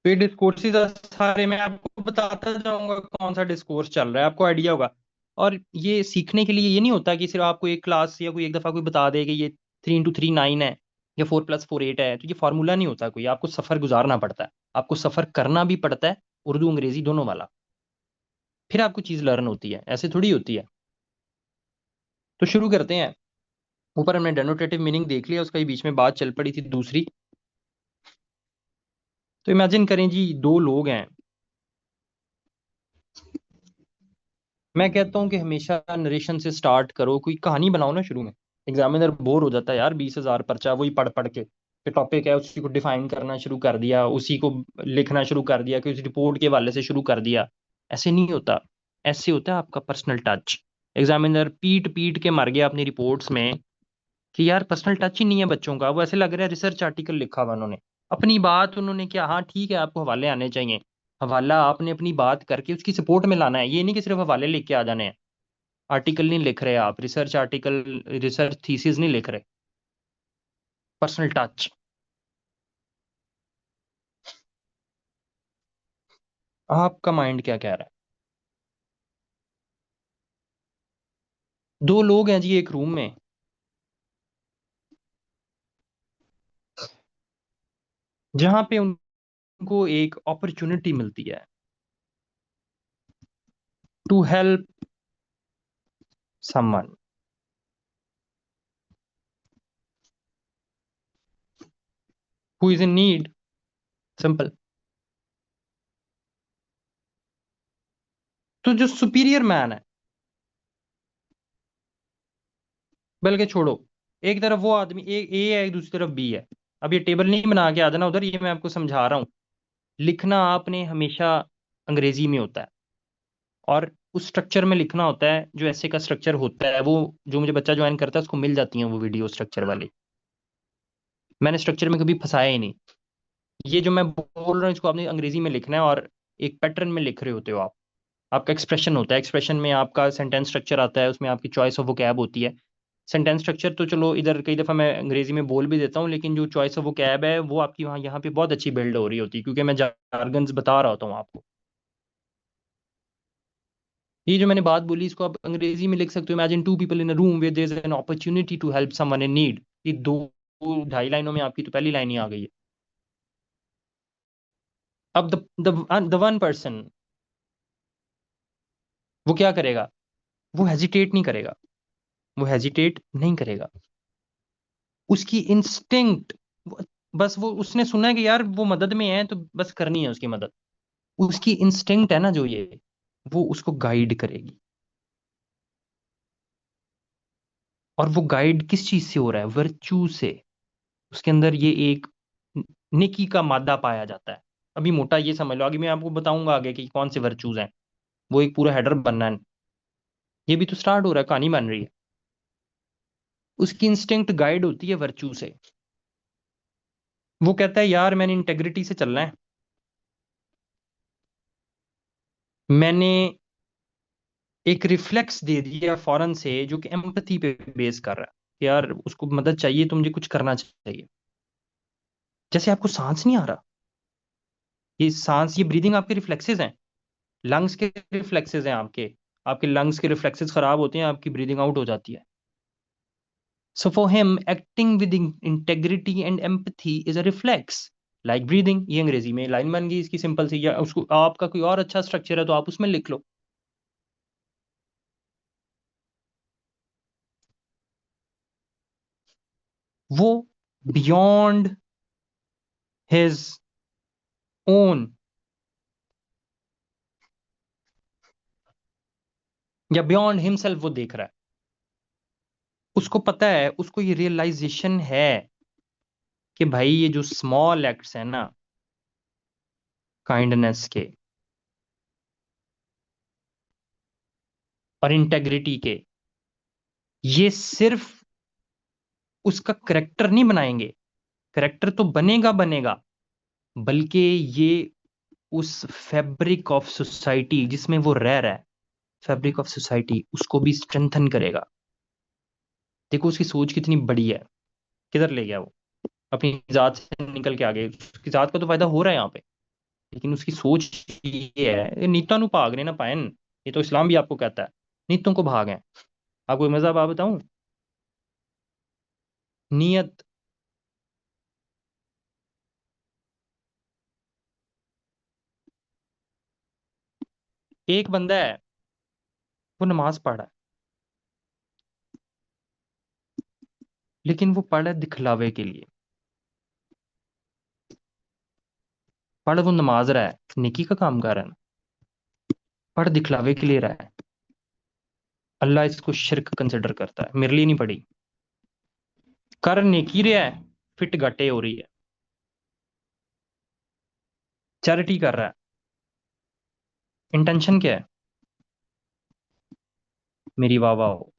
फिर डिस्कोर्सेज सारे मैं आपको बताता जाऊंगा कौन सा डिस्कोर्स चल रहा है, आपको आइडिया होगा। और ये सीखने के लिए ये नहीं होता कि सिर्फ आपको एक क्लास या कोई एक दफा कोई बता दे कि ये 3 × 3 9 है या 4 + 4 8 है, तो ये फॉर्मूला नहीं होता कोई। आपको सफर गुजारना पड़ता है, आपको सफर करना भी पड़ता है, उर्दू अंग्रेजी दोनों वाला। फिर आपको चीज लर्न होती है, ऐसे थोड़ी होती है। तो शुरू करते हैं। ऊपर हमने डेनोटेटिव मीनिंग देख लिया, उसका ही बीच में बात चल पड़ी थी दूसरी। तो इमेजिन करें जी, दो लोग हैं, मैं कहता हूँ कि हमेशा नरेशन से स्टार्ट करो, कोई कहानी बनाओ ना शुरू में। एग्जामिनर बोर हो जाता है यार, 20,000 पर्चा वही पढ़ पढ़ के, टॉपिक है उसी को डिफाइन करना शुरू कर दिया, उसी को लिखना शुरू कर दिया, कि उस रिपोर्ट के हवाले से शुरू कर दिया। ऐसे नहीं होता। ऐसे होता है आपका पर्सनल टच। एग्जामिनर पीट पीट के मर गया अपनी रिपोर्ट्स में कि यार पर्सनल टच ही नहीं है बच्चों का, वो ऐसे लग रहा है रिसर्च आर्टिकल लिखा हुआ उन्होंने। अपनी बात उन्होंने क्या, हाँ ठीक है आपको हवाले आने चाहिए, हवाला आपने अपनी बात करके उसकी सपोर्ट में लाना है, ये नहीं कि सिर्फ हवाले लेके आ जाने हैं। आर्टिकल नहीं लिख रहे आप, रिसर्च आर्टिकल, रिसर्च थीसिस नहीं लिख रहे। Personal touch. आपका माइंड क्या कह रहा है? दो लोग हैं जी एक रूम में, जहां पे उनको एक अपॉर्चुनिटी मिलती है to help someone who is in need. Simple. तो जो सुपीरियर मैन है, बल्कि छोड़ो, एक तरफ वो आदमी ए है, एक दूसरी तरफ बी है। अब ये टेबल नहीं बना के आ जाना उधर, ये मैं आपको समझा रहा हूँ। लिखना आपने हमेशा अंग्रेजी में होता है, और उस स्ट्रक्चर में लिखना होता है जो ऐसे का स्ट्रक्चर होता है। वो जो मुझे बच्चा ज्वाइन करता है उसको मिल जाती है वो वीडियो स्ट्रक्चर वाली। मैंने स्ट्रक्चर में कभी फंसाया ही नहीं। ये जो मैं बोल रहा हूँ इसको आपने अंग्रेजी में लिखना है, और एक पैटर्न में लिख रहे होते हो आप। आपका एक्सप्रेशन होता है, एक्सप्रेशन में आपका सेंटेंस स्ट्रक्चर आता है, उसमें आपकी चॉइस ऑफ वोकैब होती है। सेंटेंस स्ट्रक्चर तो चलो इधर कई दफ़ा मैं अंग्रेजी में बोल भी देता हूँ, लेकिन जो चॉइस ऑफ वोकैब है वो आपकी वहाँ यहाँ पे बहुत अच्छी बिल्ड हो रही होती है, क्योंकि मैं जार्गन्स बता रहा होता हूँ आपको। ये जो मैंने बात बोली इसको आप अंग्रेजी में लिख सकते हो। Imagine two people in a room where there is an opportunity to help someone in need. ये दो, ढाई लाइनों में आपकी तो पहली लाइन ही आ गई है। अब द वन पर्सन, वो क्या करेगा? वो हेजिटेट नहीं करेगा। वो हेजिटेट नहीं करेगा। उसकी इंस्टिंक्ट, बस वो उसने सुना है कि यार वो मदद में है तो बस करनी है उसकी मदद। उसकी इंस्टिंक्ट है ना जो ये, वो उसको गाइड करेगी। और वो गाइड किस चीज से हो रहा है? वर्च्यू से। उसके अंदर ये एक नेकी का मादा पाया जाता है। अभी मोटा ये समझ लो, आगे मैं आपको बताऊंगा आगे कि कौन से वर्च्यूज हैं। वो एक पूरा हेडर बनना है। ये भी तो स्टार्ट हो रहा है, कहानी बन रही है। उसकी इंस्टिंक्ट गाइड होती है वर्च्यू से। वो कहता है यार मैंने इंटेग्रिटी से चलना है। मैंने एक रिफ्लेक्स दे दिया फौरन से जो कि एम्पथी पे बेस कर रहा है, कि यार उसको मदद चाहिए तो मुझे कुछ करना चाहिए। जैसे आपको सांस नहीं आ रहा, ये सांस, ये ब्रीदिंग आपके रिफ्लेक्सेस हैं। लंग्स के रिफ्लेक्सेस हैं आपके। आपके लंग्स के रिफ्लेक्सेस खराब होते हैं, आपकी ब्रीदिंग आउट हो जाती है। So for him acting with integrity and empathy is a reflex like breathing. ये अंग्रेजी में लाइन बन गई इसकी सिंपल सी। या उसको आपका कोई और अच्छा स्ट्रक्चर है तो आप उसमें लिख लो। वो बियॉन्ड हिज ओन, या बियॉन्ड हिमसेल्फ वो देख रहा है। उसको पता है, उसको ये रियलाइजेशन है कि भाई ये जो स्मॉल एक्ट्स है ना काइंडनेस के और इंटेग्रिटी के, ये सिर्फ उसका करेक्टर नहीं बनाएंगे। करेक्टर तो बनेगा बनेगा, बल्कि ये उस फैब्रिक ऑफ सोसाइटी जिसमें वो रह रहा है, फैब्रिक ऑफ सोसाइटी, उसको भी स्ट्रेंथन करेगा। देखो उसकी सोच कितनी बड़ी है। किधर ले गया वो? अपनी जात से निकल के आ गए। उसकी जात का तो फायदा हो रहा है यहाँ पे, लेकिन उसकी सोच ये है, ये नीता नु भाग ने ना पायन। ये तो इस्लाम भी आपको कहता है नीतों को भाग है। आपको एक मज़हब आप बताऊं? नियत। एक बंदा है, वो नमाज पढ़ रहा है, लेकिन वो पढ़ रहा है दिखलावे के लिए। पढ़ वो नमाज रहा है, नेकी का काम कर रहा है ना, पढ़ दिखलावे के लिए रहा है। अल्लाह इसको शिरक कंसिडर करता है। मेरे लिए नहीं पड़ी। कर नेकी रहा है, फिट घटे हो रही है, चैरिटी कर रहा है, इंटेंशन क्या है? मेरी वाह वाह हो।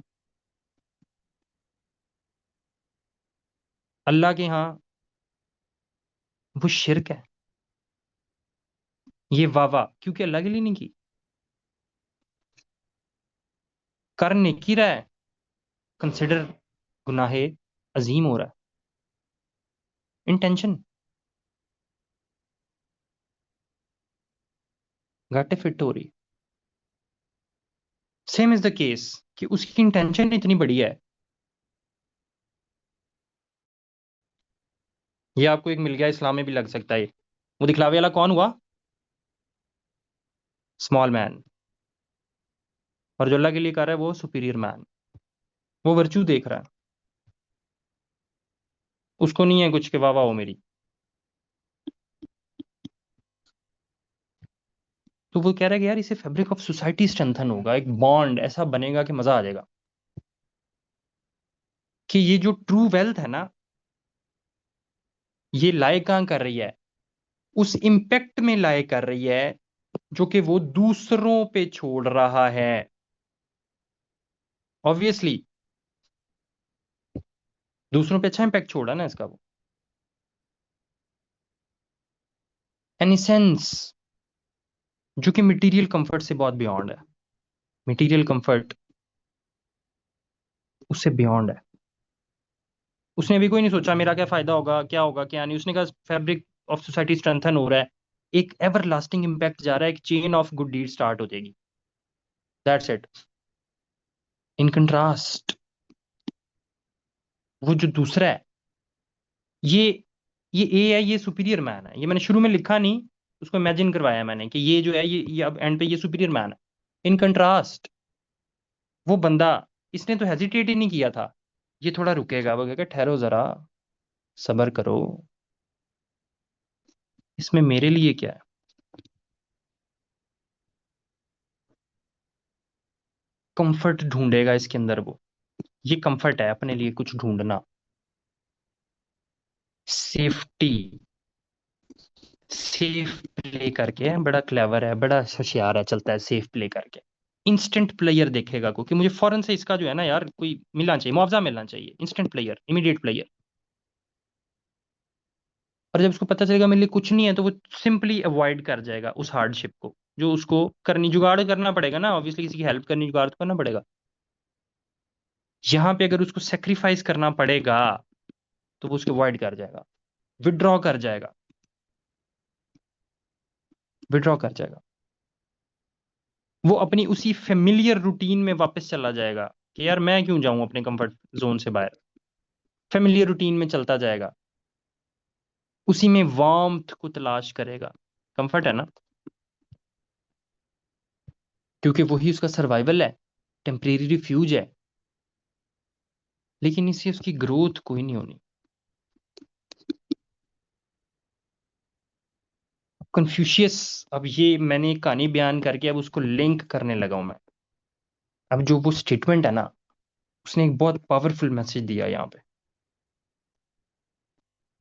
अल्लाह के यहाँ वो शिरक है। ये वाह वाह क्योंकि अल्लाह के लिए नहीं की। कर नेकी रहा है, कंसिडर गुनाहे अजीम हो रहा है, इंटेंशन घाटे फिट हो रही। सेम इज द केस कि उसकी इंटेंशन इतनी बढ़िया है। ये आपको एक मिल गया, इस्लाम में भी लग सकता है। वो दिखलावे वाला कौन हुआ? Small man. और जो अल्लाह के लिए कर रहा है वो सुपीरियर मैन। वो वर्च्यू देख रहा है, उसको नहीं है कुछ के वाह वाह हो मेरी। तो वो कह रहा है कि यार इससे फैब्रिक ऑफ सोसाइटी स्ट्रेंथन होगा, एक बॉन्ड ऐसा बनेगा कि मजा आ जाएगा। कि ये जो ट्रू वेल्थ है ना, ये लाए कहां कर रही है? उस इम्पैक्ट में लाए कर रही है जो कि वो दूसरों पे छोड़ रहा है। ऑब्वियसली दूसरों पे अच्छा इम्पैक्ट छोड़ा ना इसका वो। एनिसेंस जो कि मटेरियल कंफर्ट से बहुत बियॉन्ड है। मटेरियल कंफर्ट उससे बियॉन्ड है। उसने भी कोई नहीं सोचा मेरा क्या फायदा होगा, क्या होगा क्या नहीं। उसने कहा फैब्रिक ऑफ सोसाइटी स्ट्रेंथन हो रहा है, एक एवर लास्टिंग इम्पैक्ट जा रहा है, एक chain of good deed start हो जाएगी। That's it. इन कंट्रास्ट वो जो दूसरा है, ये ये ए है, ये सुपीरियर मैन है। ये मैंने शुरू में लिखा नहीं, उसको इमेजिन करवाया मैंने कि ये जो है ये अब एंड पे ये सुपीरियर मैन है। इन कंट्रास्ट वो बंदा, इसने तो हेजिटेट ही नहीं किया था। ये थोड़ा रुकेगा, वो कहेगा ठहरो जरा, सबर करो, इसमें मेरे लिए क्या है। कंफर्ट ढूंढेगा इसके अंदर वो। ये कंफर्ट है अपने लिए कुछ ढूंढना। सेफ्टी, सेफ प्ले करके बड़ा क्लेवर है, बड़ा होशियार है, चलता है सेफ प्ले करके। इंस्टेंट प्लेयर देखेगा को कि मुझे फौरन से इसका जो है ना यार कोई मिलना चाहिए, मुआवजा मिलना चाहिए, इंस्टेंट प्लेयर, इमीडिएट प्लेयर। और जब उसको पता चलेगा मेरे लिए कुछ नहीं है तो वो सिंपली अवॉइड कर जाएगा उस हार्डशिप को जो उसको करनी, जुगाड़ करना पड़ेगा ना, ऑब्वियसली किसी की हेल्प करनी, जुगाड़ तो करना पड़ेगा। यहां पे अगर उसको सेक्रीफाइस करना पड़ेगा तो वो उसको अवॉइड कर जाएगा, विड्रॉ कर जाएगा, विड्रॉ कर जाएगा। वो अपनी उसी फेमिलियर रूटीन में वापस चला जाएगा कि यार मैं क्यों जाऊं अपने कंफर्ट जोन से बाहर। फेमिलियर रूटीन में चलता जाएगा, उसी में वार्मथ को तलाश करेगा। कंफर्ट है ना, क्योंकि वही उसका सर्वाइवल है, टेम्परेरी रिफ्यूज है। लेकिन इससे उसकी ग्रोथ कोई नहीं होनी। कन्फ्यूशियस, अब ये मैंने एक कहानी बयान करके अब उसको लिंक करने लगा हूं मैं। अब जो वो स्टेटमेंट है ना, उसने एक बहुत पावरफुल मैसेज दिया यहाँ पे।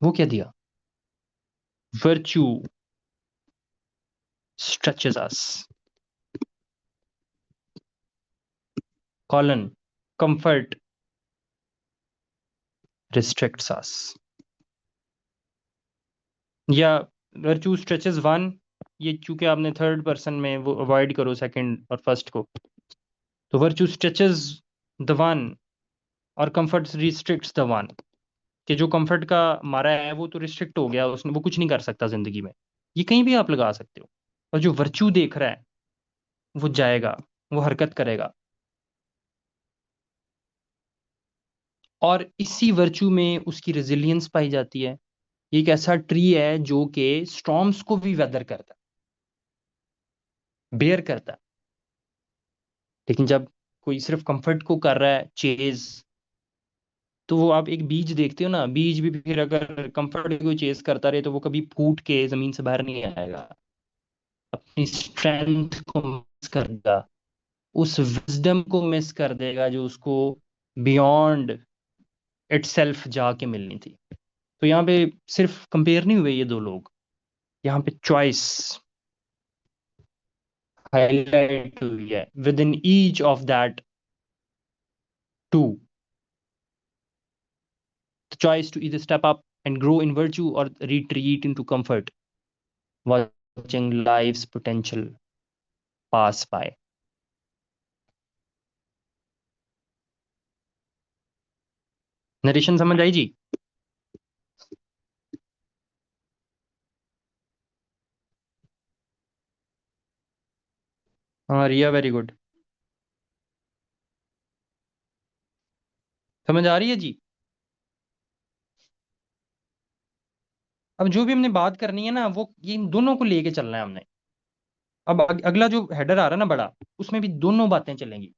वो क्या दिया? वर्च्यू स्ट्रेचेस अस, कॉलन कंफर्ट रिस्ट्रिक्ट्स अस। या वर्च्यू स्ट्रेचेस वन, ये चूंकि आपने थर्ड पर्सन में वो अवॉइड करो सेकंड और फर्स्ट को, तो वर्च्यू स्ट्रेचेस द वन और कंफर्ट रिस्ट्रिक्ट्स द वन। कि जो कंफर्ट का मारा है वो तो रिस्ट्रिक्ट हो गया, उसने वो कुछ नहीं कर सकता जिंदगी में। ये कहीं भी आप लगा सकते हो। और जो वर्च्यू देख रहा है वो जाएगा, वो हरकत करेगा। और इसी वर्च्यू में उसकी रेजिलियंस पाई जाती है। ये एक ऐसा ट्री है जो कि स्टॉर्म्स को भी वेदर करता है, बेयर करता है। लेकिन जब कोई सिर्फ कंफर्ट को कर रहा है चेज, तो वो आप एक बीज देखते हो ना, बीज भी फिर अगर कंफर्ट को चेज करता रहे तो वो कभी फूट के जमीन से बाहर नहीं आएगा, अपनी स्ट्रेंथ को मिस कर देगा। उस विजडम को मिस कर देगा जो उसको बियॉन्ड इटसेल्फ जाके मिलनी थी। तो यहाँ पे सिर्फ कंपेयर नहीं हुए ये दो लोग, यहाँ पे चॉइस हाईलाइट हुई है within each of that two. The choice to either step up and grow in virtue or retreat into comfort, watching life's potential pass by. Narration समझ आई जी? हाँ रिया, वेरी गुड। समझ आ रही है जी? अब जो भी हमने बात करनी है ना, वो ये इन दोनों को लेके चलना है हमने। अब अगला जो हेडर आ रहा है ना बड़ा, उसमें भी दोनों बातें चलेंगी।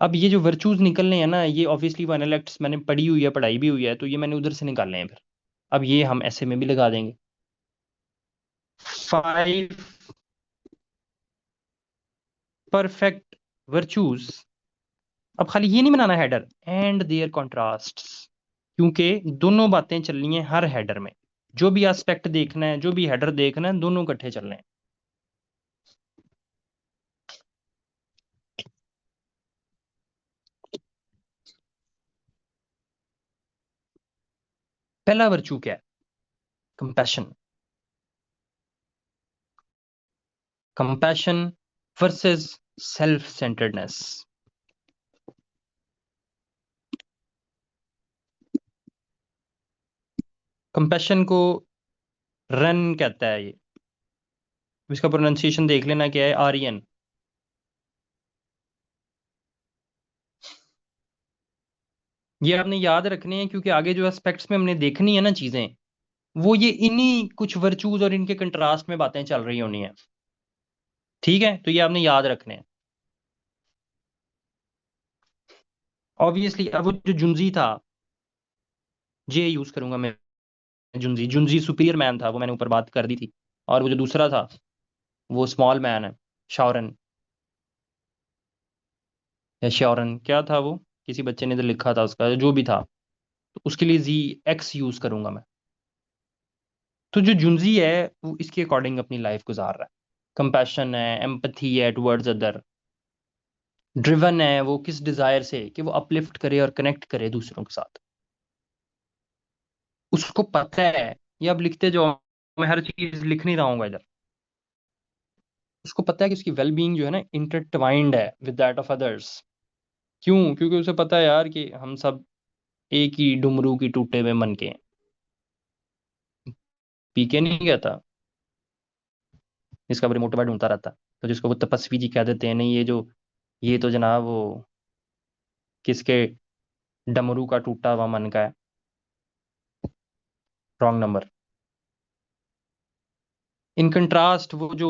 अब ये जो वर्चूज निकलने हैं ना, ये ऑब्वियसली वो एनालिटिक्स मैंने पढ़ी हुई है, पढ़ाई भी हुई है, तो ये मैंने उधर से निकालने हैं फिर। अब ये हम ऐसे में भी लगा देंगे। 5 परफेक्ट वर्चूज। अब खाली ये नहीं बनाना हेडर एंड देयर कॉन्ट्रास्ट्स, क्योंकि दोनों बातें चलनी है हर हेडर में। जो भी एस्पेक्ट देखना है, जो भी हेडर देखना है, दोनों इकट्ठे चलने हैं। पहला वर्चू क्या है? Compassion. Compassion versus self centredness. Compassion को रन कहता है ये। इसका प्रोनाउंसिएशन देख लेना क्या है, आर्यन। ये आपने याद रखने हैं, क्योंकि आगे जो एस्पेक्ट्स में हमने देखनी है ना चीजें, वो ये इन्हीं कुछ वर्चूज और इनके कंट्रास्ट में बातें चल रही होनी है। ठीक है, तो ये आपने याद रखने हैं। ऑब्वियसली अब वो जो जुंजी था, जे यूज करूंगा मैं। जुंजी जुंजी सुपीरियर मैन था, वो मैंने ऊपर बात कर दी थी। और वो जो दूसरा था, वो स्मॉल मैन है, शॉरन। या श्योरन क्या था वो, किसी बच्चे ने तो लिखा था उसका, जो भी था। तो उसके लिए जी एक्स यूज करूंगा मैं। तो जो जुंजी है, वो इसके अकॉर्डिंग अपनी लाइफ गुजार रहा है। कंपैशन है, एम्पथी है टुवर्ड्स अदर। ड्रिवन है वो किस डिजायर से, कि वो अपलिफ्ट करे और कनेक्ट करे दूसरों के साथ। उसको पता है, ये अब लिखते जाओ, मैं हर चीज लिख नहीं रहा हूँ इधर। उसको पता है कि उसकी वेल बीइंग जो है ना, इंटरट्वाइंड है विद दैट ऑफ अदर्स। क्यों? क्योंकि उसे पता है यार कि हम सब एक ही डुमरू की टूटे हुए मन के हैं। पीके नहीं कहता, इसका बड़ी मोटिवा ढूंढता रहता। तो जिसको वो तपस्वी जी कह देते हैं, नहीं ये तो जनाब वो किसके डमरू का टूटा हुआ मन का है। Wrong number. इन कंट्रास्ट वो जो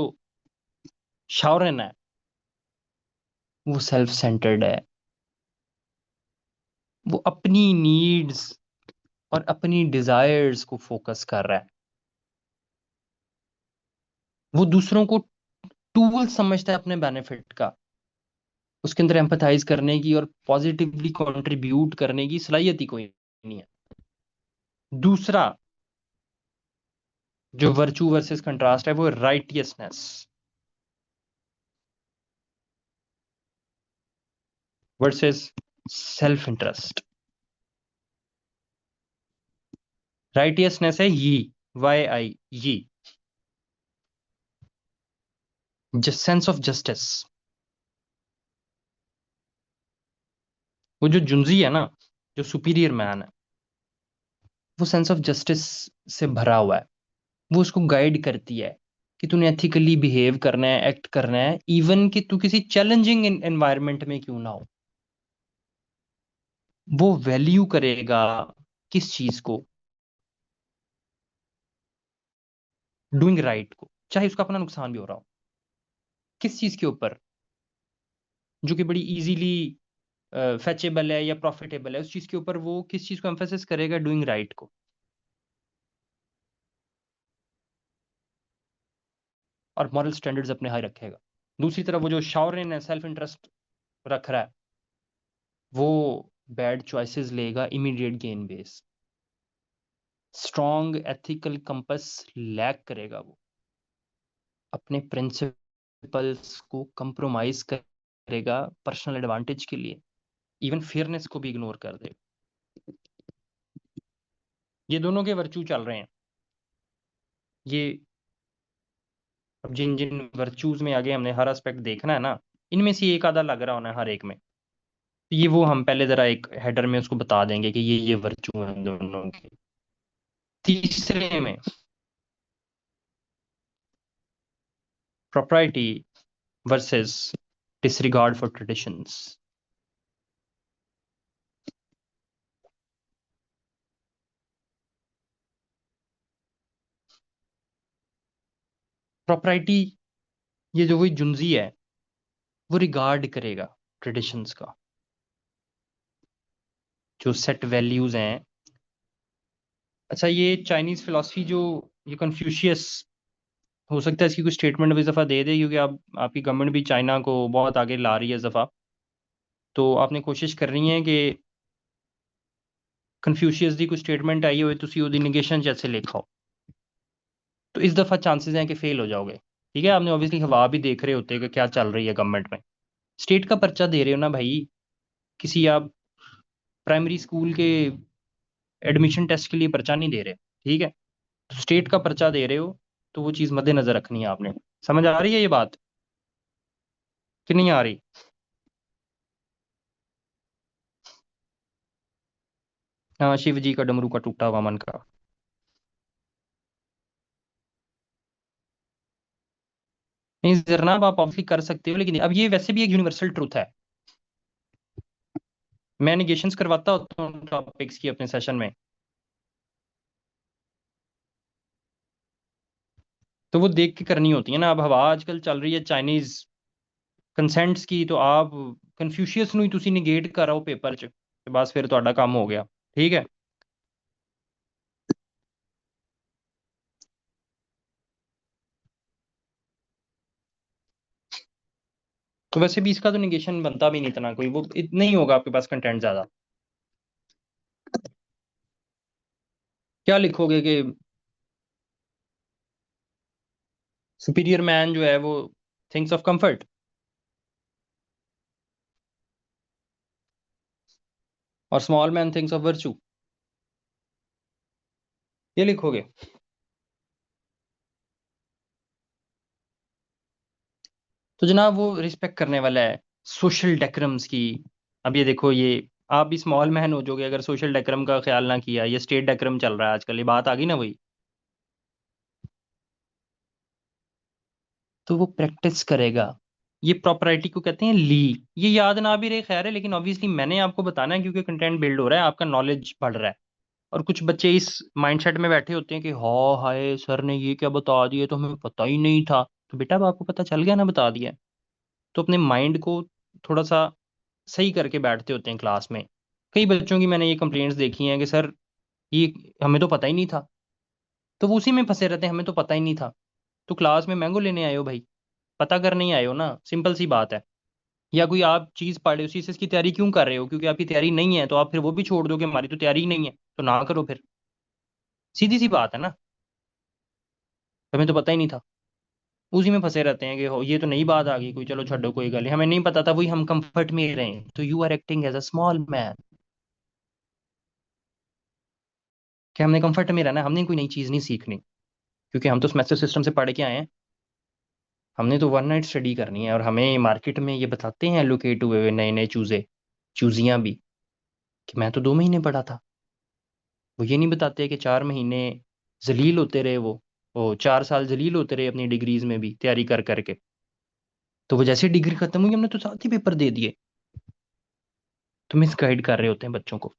शाओरेन है, वो सेल्फ सेंटर्ड है। वो अपनी नीड्स और अपनी डिजायर्स को फोकस कर रहा है। वो दूसरों को टूल समझता है अपने बेनिफिट का। उसके अंदर एम्पथाइज करने की और पॉजिटिवली कंट्रीब्यूट करने की सलाहियत ही कोई नहीं है। दूसरा जो वर्चू वर्सेस कंट्रास्ट है, वो righteousness versus self interest. Righteousness है ये, वाई आई, ये जस्ट सेंस ऑफ जस्टिस। वो जो जुंजी है ना, जो सुपीरियर मैन है, वो सेंस ऑफ जस्टिस से भरा हुआ है। वो उसको गाइड करती है कि तूने एथिकली बिहेव करना है, एक्ट करना है, इवन कि तू किसी चैलेंजिंग एनवायरनमेंट में क्यों ना हो। वो वैल्यू करेगा किस चीज को? डूइंग राइट को, चाहे उसका अपना नुकसान भी हो रहा हो। किस चीज के ऊपर? जो कि बड़ी इजीली फेचेबल है या प्रॉफिटेबल है, उस चीज के ऊपर वो किस चीज को एम्फेसिस करेगा? डूइंग राइट को। और मॉरल स्टैंडर्ड्स अपने हाई रखेगा। दूसरी तरफ वो जो शॉवरेन है, सेल्फ इंटरेस्ट रख रहा है, वो बैड चॉइसेस लेगा immediate gain base. Strong ethical compass lack करेगा, वो अपने प्रिंसिपल्स को कंप्रोमाइज करेगा पर्सनल एडवांटेज के लिए, इवन फेयरनेस को भी इग्नोर कर दे। ये दोनों के वर्चू चल रहे हैं। ये अब जिन जिन वर्चूज में आगे हमने हर एस्पेक्ट देखना है ना, इनमें से एक आधा लग रहा होना है हर एक में। तो ये वो हम पहले जरा एक हेडर में उसको बता देंगे कि ये वर्चू हैं दोनों के। तीसरे में propriety versus disregard for traditions। propriety, ये जो वही जुंजी है, वो रिगार्ड करेगा ट्रेडिशंस का, जो सेट वैल्यूज हैं। अच्छा, ये चाइनीज फिलॉसफी जो, ये कन्फ्यूशियस, हो सकता है इसकी कुछ स्टेटमेंट भी इस दफ़ा दे दे, क्योंकि आप आपकी गवर्नमेंट भी चाइना को बहुत आगे ला रही है इस दफ़ा। तो आपने कोशिश करनी है कि कन्फ्यूशियस की कुछ स्टेटमेंट आई हुई, तुसी ਉਹਦੀ निगेशन जैसे लिखाओ। तो इस दफ़ा चांसेस हैं कि फेल हो जाओगे। ठीक है, आपने ऑब्वियसली हवा भी देख रहे होते हैं कि क्या चल रही है गवर्नमेंट में। स्टेट का पर्चा दे रहे हो ना भाई, किसी आप प्राइमरी स्कूल के एडमिशन टेस्ट के लिए पर्चा नहीं दे रहे। ठीक है, तो स्टेट का पर्चा दे रहे हो, तो वो चीज़ मद्देनजर रखनी है आपने। समझ आ रही है ये बात कि नहीं आ रही? हाँ, शिव जी का डमरू का टूटा हुआ मन का। नहीं जरनाब, आप ऑब्वियसली कर सकते हो, लेकिन अब ये वैसे भी एक यूनिवर्सल ट्रूथ है। मैं निगेशंस करवाता होता हूँ टॉपिक्स की अपने सेशन में, तो वो देख के करनी होती है ना। अब हवा आजकल चल रही है चाइनीज कंसेंट्स की, तो आप कन्फ्यूशियस ਨੂੰ ਹੀ ਤੁਸੀਂ ਨਿਗੇਟ ਕਰਾਓ ਪੇਪਰ 'ਚ, ਤੇ ਬਸ ਫਿਰ ਤੁਹਾਡਾ ਕੰਮ ਹੋ ਗਿਆ। ठीक है। तो वैसे भी इसका तो निगेशन बनता भी नहीं इतना, कोई वो नहीं होगा आपके पास कंटेंट ज्यादा। क्या लिखोगे कि सुपीरियर मैन जो है वो थिंक्स ऑफ कंफर्ट, और small man thinks of virtue, ये लिखोगे? तो जनाब वो रिस्पेक्ट करने वाला है सोशल डेकरम्स की। अब ये देखो, ये आप भी स्मॉल मैन हो जाओगे अगर सोशल डेकरम का ख्याल ना किया। ये स्टेट डेकरम चल रहा है आजकल, ये बात आ गई ना वही। तो वो प्रैक्टिस करेगा। ये प्रॉपराइटी को कहते हैं ली। ये याद ना भी रहे खैर है, लेकिन ऑब्वियसली मैंने आपको बताना है क्योंकि कंटेंट बिल्ड हो रहा है, आपका नॉलेज बढ़ रहा है। और कुछ बच्चे इस माइंडसेट में बैठे होते हैं कि हाँ हाय सर ने ये क्या बता दिया, तो हमें पता ही नहीं था। तो बेटा अब आपको पता चल गया ना, बता दिया। तो अपने माइंड को थोड़ा सा सही करके बैठते होते हैं क्लास में। कई बच्चों की मैंने ये कंप्लेंट्स देखी हैं कि सर ये हमें तो पता ही नहीं था। तो वो उसी में फंसे रहते हैं, हमें तो पता ही नहीं था। तो क्लास में मैंगो लेने आए हो भाई, पता कर नहीं आए हो ना, सिंपल सी बात है। या कोई आप चीज़ पढ़े, उसी से इसकी तैयारी क्यों कर रहे हो? क्योंकि आपकी तैयारी नहीं है, तो आप फिर वो भी छोड़ दो कि हमारी तो तैयारी ही नहीं है, तो ना करो फिर। सीधी सी बात है ना, हमें तो पता ही नहीं था। उसी में फंसे रहते हैं कि हो ये तो नई बात आ गई कोई, चलो छोड़ो कोई गल नहीं, हमें नहीं पता था, वही हम कंफर्ट में रहे। तो you are acting as a small man, कि हमने कंफर्ट में रहना है, हमने कोई नई चीज़ नहीं सीखनी। क्योंकि हम तो सेमेस्टर सिस्टम से पढ़ के आए हैं, हमने तो वन नाइट स्टडी करनी है। और हमें मार्केट में ये बताते हैं एलोकेट हुए हुए नए नए चूजे, चूजियां भी, कि मैं तो 2 महीने पढ़ा था। वो ये नहीं बताते कि 4 महीने जलील होते रहे, वो 4 साल जलील होते रहे अपनी डिग्रीज में भी तैयारी कर करके। तो वो जैसे डिग्री खत्म हुई, हमने तो साथ ही पेपर दे दिए। तो मिस गाइड कर रहे होते हैं बच्चों को।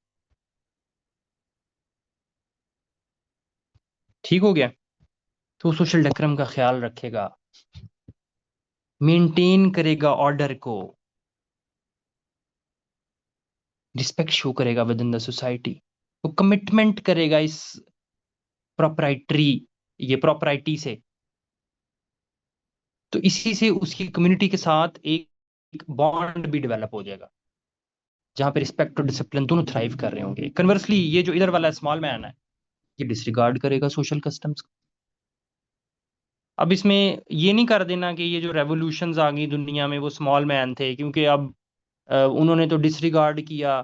ठीक हो गया? तो सोशल डेकोरम का ख्याल रखेगा, मेंटेन करेगा ऑर्डर को, रिस्पेक्ट शो करेगा विद इन द सोसाइटी। वो कमिटमेंट करेगा इस प्रॉपराइटरी, ये प्रॉपराइटी से। तो इसी से उसकी कम्युनिटी के साथ एक बॉन्ड भी डेवलप हो जाएगा, जहां पे रिस्पेक्ट और डिसिप्लिन दोनों थ्राइव कर रहे होंगे। कन्वर्सली ये जो इधर वाला स्मॉल मैन है, ये डिसरिगार्ड करेगा सोशल कस्टम्स। अब इसमें ये नहीं कर देना कि ये जो रेवोल्यूशंस आ गई दुनिया में वो स्मॉल मैन थे, क्योंकि अब उन्होंने तो डिसरिगार्ड किया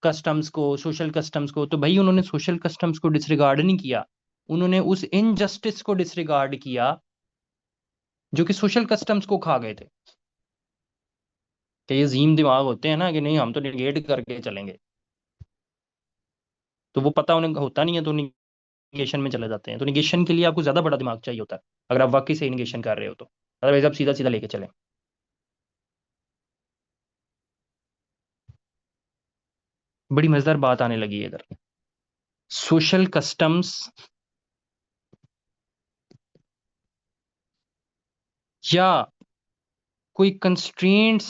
कस्टम्स को, सोशल कस्टम्स को। तो भाई उन्होंने सोशल कस्टम्स को डिसरिगार्ड नहीं किया, उन्होंने उस इनजस्टिस को डिसरिगार्ड किया जो कि सोशल कस्टम्स को खा गए थे। कि ये अजीम दिमाग होते हैं ना कि नहीं हम तो निगेट करके चलेंगे, तो वो पता उन्हें होता नहीं है, तो निगेशन में चले जाते हैं। तो निगेशन के लिए आपको ज्यादा बड़ा दिमाग चाहिए होता है अगर आप वाकई से निगेशन कर रहे हो तो, अदरवाइज आप सीधा सीधा लेके चलें। बड़ी मजेदार बात आने लगी है इधर। सोशल कस्टम्स या कोई कंस्ट्रेंट्स,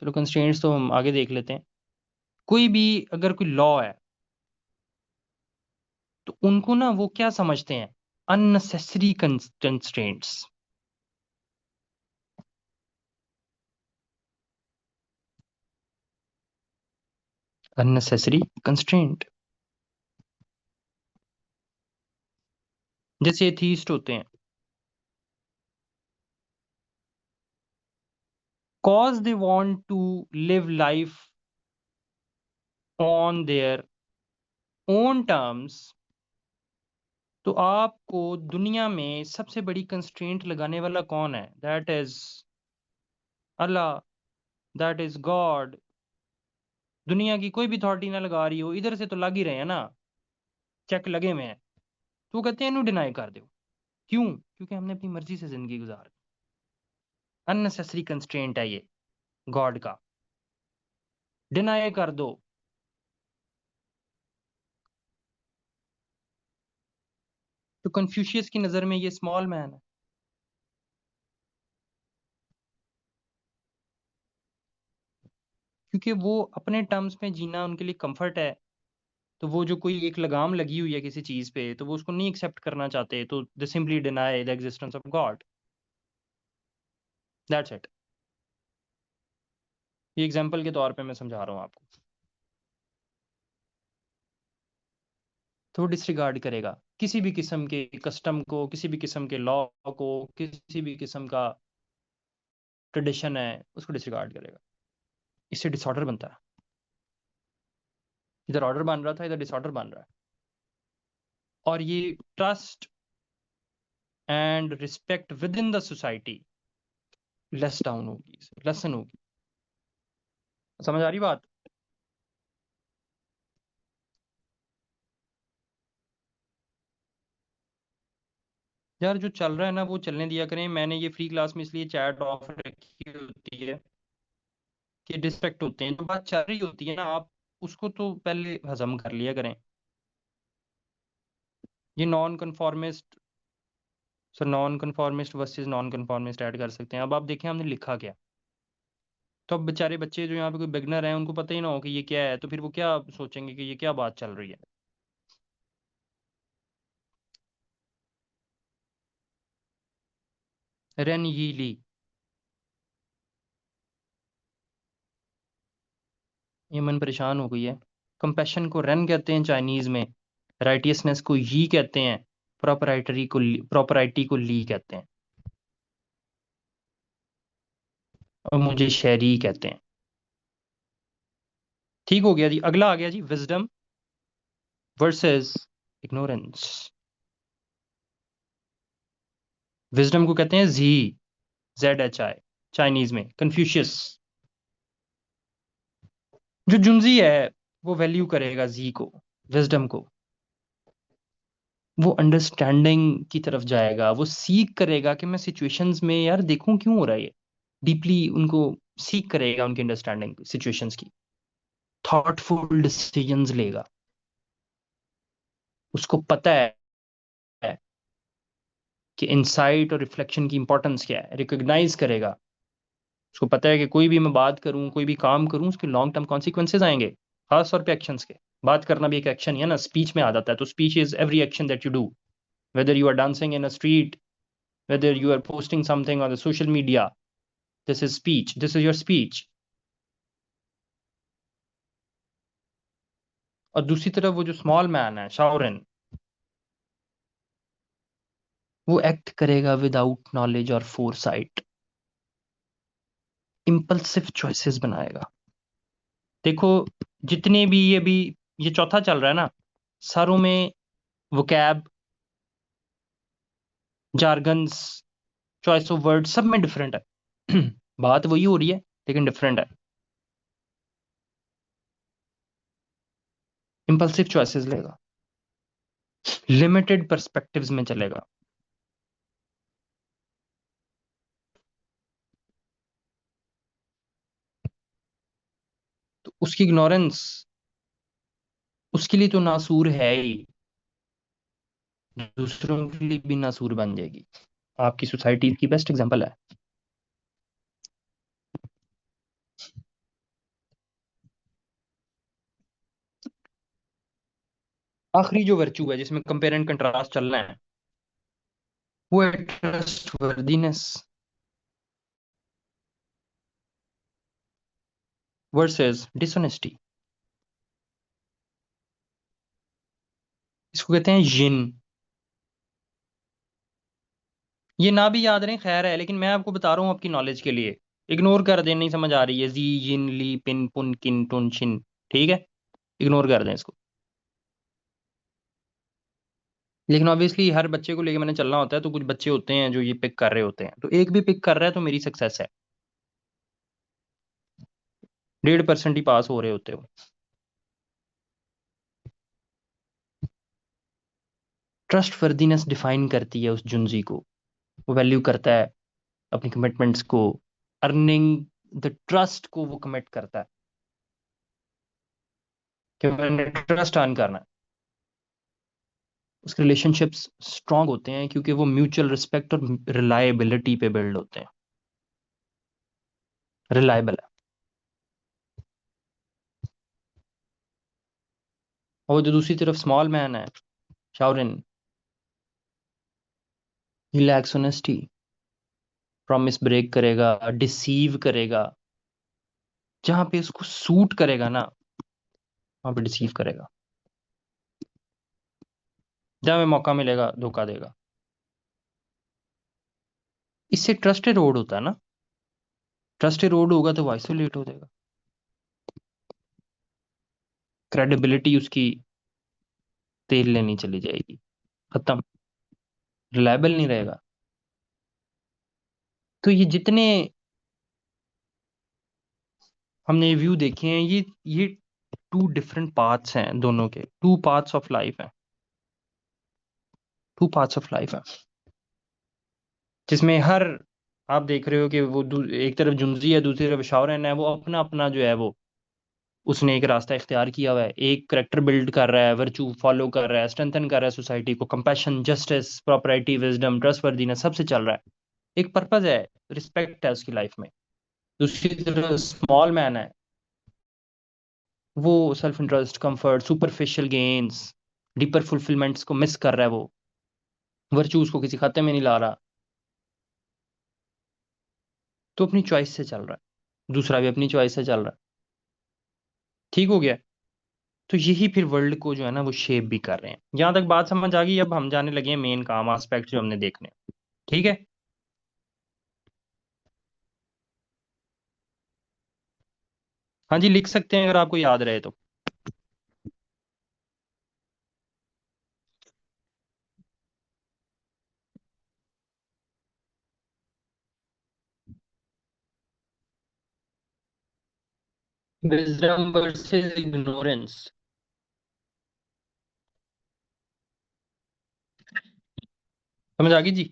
चलो कंस्ट्रेंट्स तो हम आगे देख लेते हैं। कोई भी अगर कोई लॉ है तो उनको ना वो क्या समझते हैं, अननेसेसरी कंस्ट्रेंट्स। अननेसेसरी कंस्ट्रेंट, जैसे एथीस्ट होते हैं, cause they want to live life on their own terms. तो आपको दुनिया में सबसे बड़ी कंस्ट्रेंट लगाने वाला कौन है? That is Allah, that is God. दुनिया की कोई भी अथॉरिटी ना लगा रही हो, इधर से तो लग ही रहे हैं ना, चेक लगे हुए हैं। तो वो कहते हैं इन्हें डिनाई कर दो। क्यों? क्योंकि हमने अपनी मर्जी से जिंदगी गुजार, अननेसेसरी कंस्ट्रेंट है ये गॉड का, डिनाई कर दो। तो कन्फ्यूशियस की नजर में ये स्मॉल मैन है, क्योंकि वो अपने टर्म्स में जीना उनके लिए कंफर्ट है। तो वो जो कोई एक लगाम लगी हुई है किसी चीज पे, तो वो उसको नहीं एक्सेप्ट करना चाहते, तो दे simply deny the existence of God. That's it. ये एग्जांपल के तौर पे मैं समझा रहा हूँ आपको। तो वो डिसरिगार्ड करेगा किसी भी किस्म के कस्टम को, किसी भी किस्म के लॉ को, किसी भी किस्म का ट्रेडिशन है उसको डिसरिगार्ड करेगा। इससे डिसऑर्डर बनता है। इधर ऑर्डर बन रहा था, इधर डिसऑर्डर बन रहा है। और ये trust and respect with in the society less down होगी, लेसन होगी। समझ आ रही बात? यार जो चल रहा है ना वो चलने दिया करें। मैंने ये फ्री क्लास में इसलिए चैट ऑफ रखी होती है कि डिस्ट्रैक्ट होते हैं। जो बात चल रही होती है ना, आप उसको तो पहले हजम कर लिया करें। ये non conformist, sir non conformist versus non conformist add कर सकते हैं। अब आप देखें हमने लिखा क्या। तो अब बेचारे बच्चे जो यहाँ पे कोई बिगनर हैं उनको पता ही ना हो कि ये क्या है, तो फिर वो क्या सोचेंगे कि ये क्या बात चल रही है। रेन यी ली, ये मन परेशान हो गई है। कंपैशन को रेन कहते हैं चाइनीज में, राइटियसनेस को यी कहते हैं, प्रॉपराइटी को ली कहते हैं, और मुझे शेरी कहते हैं। ठीक हो गया जी। अगला आ गया जी, विजडम वर्सेस इग्नोरेंस। विजडम को कहते हैं जी, ZHI, चाइनीज में कन्फ्यूशियस। जो जुंजी है वो वैल्यू करेगा जी को, विजडम को। वो अंडरस्टैंडिंग की तरफ जाएगा, वो सीख करेगा कि मैं सिचुएशंस में यार देखूं क्यों हो रहा है ये, डीपली उनको सीख करेगा, उनकी अंडरस्टैंडिंग सिचुएशंस की, थॉटफुल डिसीजंस लेगा। उसको पता है कि इंसाइट और रिफ्लेक्शन की इंपॉर्टेंस क्या है, रिकॉग्नाइज करेगा। उसको पता है कि कोई भी मैं बात करूं, कोई भी काम करूं, उसके लॉन्ग टर्म कॉन्सिक्वेंसेज आएंगे, खास तौर पे एक्शंस के। बात करना भी एक एक्शन ही है ना, स्पीच में आ जाता है। तो speech is every action that you do, whether you are dancing in a street, whether you are posting something on the social media, this is speech, this is your speech. और दूसरी तरफ वो जो small man है शाओरिन, वो act करेगा without knowledge और foresight, impulsive choices बनाएगा। देखो जितने भी ये चौथा चल रहा है ना, सारों में vocab, jargons, choice of word सब में डिफरेंट है। बात वही हो रही है लेकिन डिफरेंट है। इंपल्सिव चॉइसेस लेगा, लिमिटेड पर्सपेक्टिव्स में चलेगा। तो उसकी इग्नोरेंस उसके लिए तो नासूर है ही, दूसरों के लिए भी नासूर बन जाएगी। आपकी सोसाइटी की बेस्ट एग्जांपल है। आखिरी जो वर्च्यू है जिसमें कंपेयर एंड कंट्रास्ट चलना है, वो है ट्रस्टवर्दीनेस वर्सेस डिसऑनेस्टी। इसको कहते हैं यिन। ये ना भी याद रहे खैर है, लेकिन मैं आपको बता रहा हूँ आपकी नॉलेज के लिए। इग्नोर कर दें, नहीं समझ आ रही है, जी यिन ली पिन पुन किन टुन शिन, ठीक है, इग्नोर कर दें इसको। लेकिन ऑब्वियसली हर बच्चे को लेके मैंने चलना होता है, तो कुछ बच्चे होते हैं जो ये पिक कर रहे होते हैं, तो एक भी पिक कर रहा है तो मेरी सक्सेस है। 1.5% ही पास हो रहे होते हो। ट्रस्ट वर्दीनेस डिफाइन करती है उस जुंजी को। वो वैल्यू करता है अपनी कमिटमेंट्स को, अर्निंग द ट्रस्ट को वो कमिट करता है कि मैंने ट्रस्ट अर्न करना है। उसके रिलेशनशिप्स स्ट्रांग होते हैं क्योंकि वो म्यूचुअल रिस्पेक्ट और रिलायबिलिटी पे बिल्ड होते हैं। रिलायबल है। और जो दूसरी तरफ स्मॉल मैन है शाओरिन, ही लैक्स ऑनेस्टी, प्रॉमिस ब्रेक करेगा, डिसीव करेगा, जहां पे उसको सूट करेगा ना वहां पे डिसीव करेगा, जहां पे मौका मिलेगा धोखा देगा। इससे ट्रस्ट इरोड होता है ना, ट्रस्ट इरोड होगा तो वो आइसोलेट हो जाएगा, क्रेडिबिलिटी उसकी तेल लेनी चली जाएगी, खत्म, रिलायबल नहीं रहेगा। तो ये जितने हमने व्यू देखे हैं, ये टू डिफरेंट पाथ्स हैं, दोनों के टू पाथ्स ऑफ लाइफ है, टू पाथ्स ऑफ लाइफ है, जिसमें हर आप देख रहे हो कि वो एक तरफ जुंजी है, दूसरी तरफ शाओरन है, वो अपना अपना जो है वो उसने एक रास्ता इख्तियार किया हुआ है। एक करेक्टर बिल्ड कर रहा है, वर्चू फॉलो कर रहा है, स्ट्रेंथन कर रहा है सोसाइटी को, कंपैशन, जस्टिस, प्रॉपरिटी, विजडम, ट्रस्टवर्दीनेस सबसे चल रहा है। एक पर्पज है, रिस्पेक्ट है उसकी लाइफ में। दूसरी तरफ स्मॉल मैन है, वो self interest, comfort, superficial gains, deeper fulfilments को मिस कर रहा है। वो वर्चू उसको किसी खाते में नहीं ला रहा, तो अपनी चॉइस से चल रहा है, दूसरा भी अपनी चॉइस से चल रहा है। ठीक हो गया। तो यही फिर वर्ल्ड को जो है ना वो शेप भी कर रहे हैं। यहां तक बात समझ आ गई? अब हम जाने लगे हैं मेन काम एस्पेक्ट जो हमने देखने। ठीक है। हाँ जी, लिख सकते हैं अगर आपको याद रहे तो। Wisdom versus ignorance. समझ आ गई जी?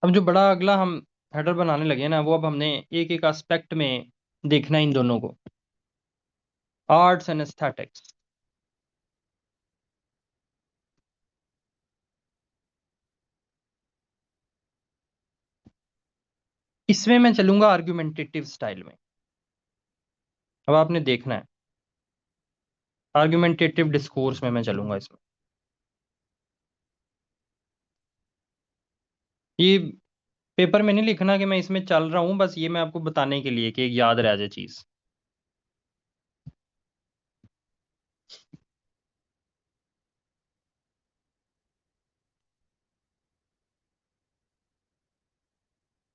अब जो बड़ा अगला हम हेडर बनाने लगे हैं ना, वो अब हमने एक एक एस्पेक्ट में देखना है इन दोनों को, आर्ट्स एंड एस्थेटिक्स। इसमें मैं चलूंगा आर्गुमेंटेटिव स्टाइल में। अब आपने देखना है आर्गुमेंटेटिव डिस्कोर्स में मैं चलूंगा इसमें। ये पेपर में नहीं लिखना कि मैं इसमें चल रहा हूं, बस ये मैं आपको बताने के लिए कि एक याद रह जाए चीज।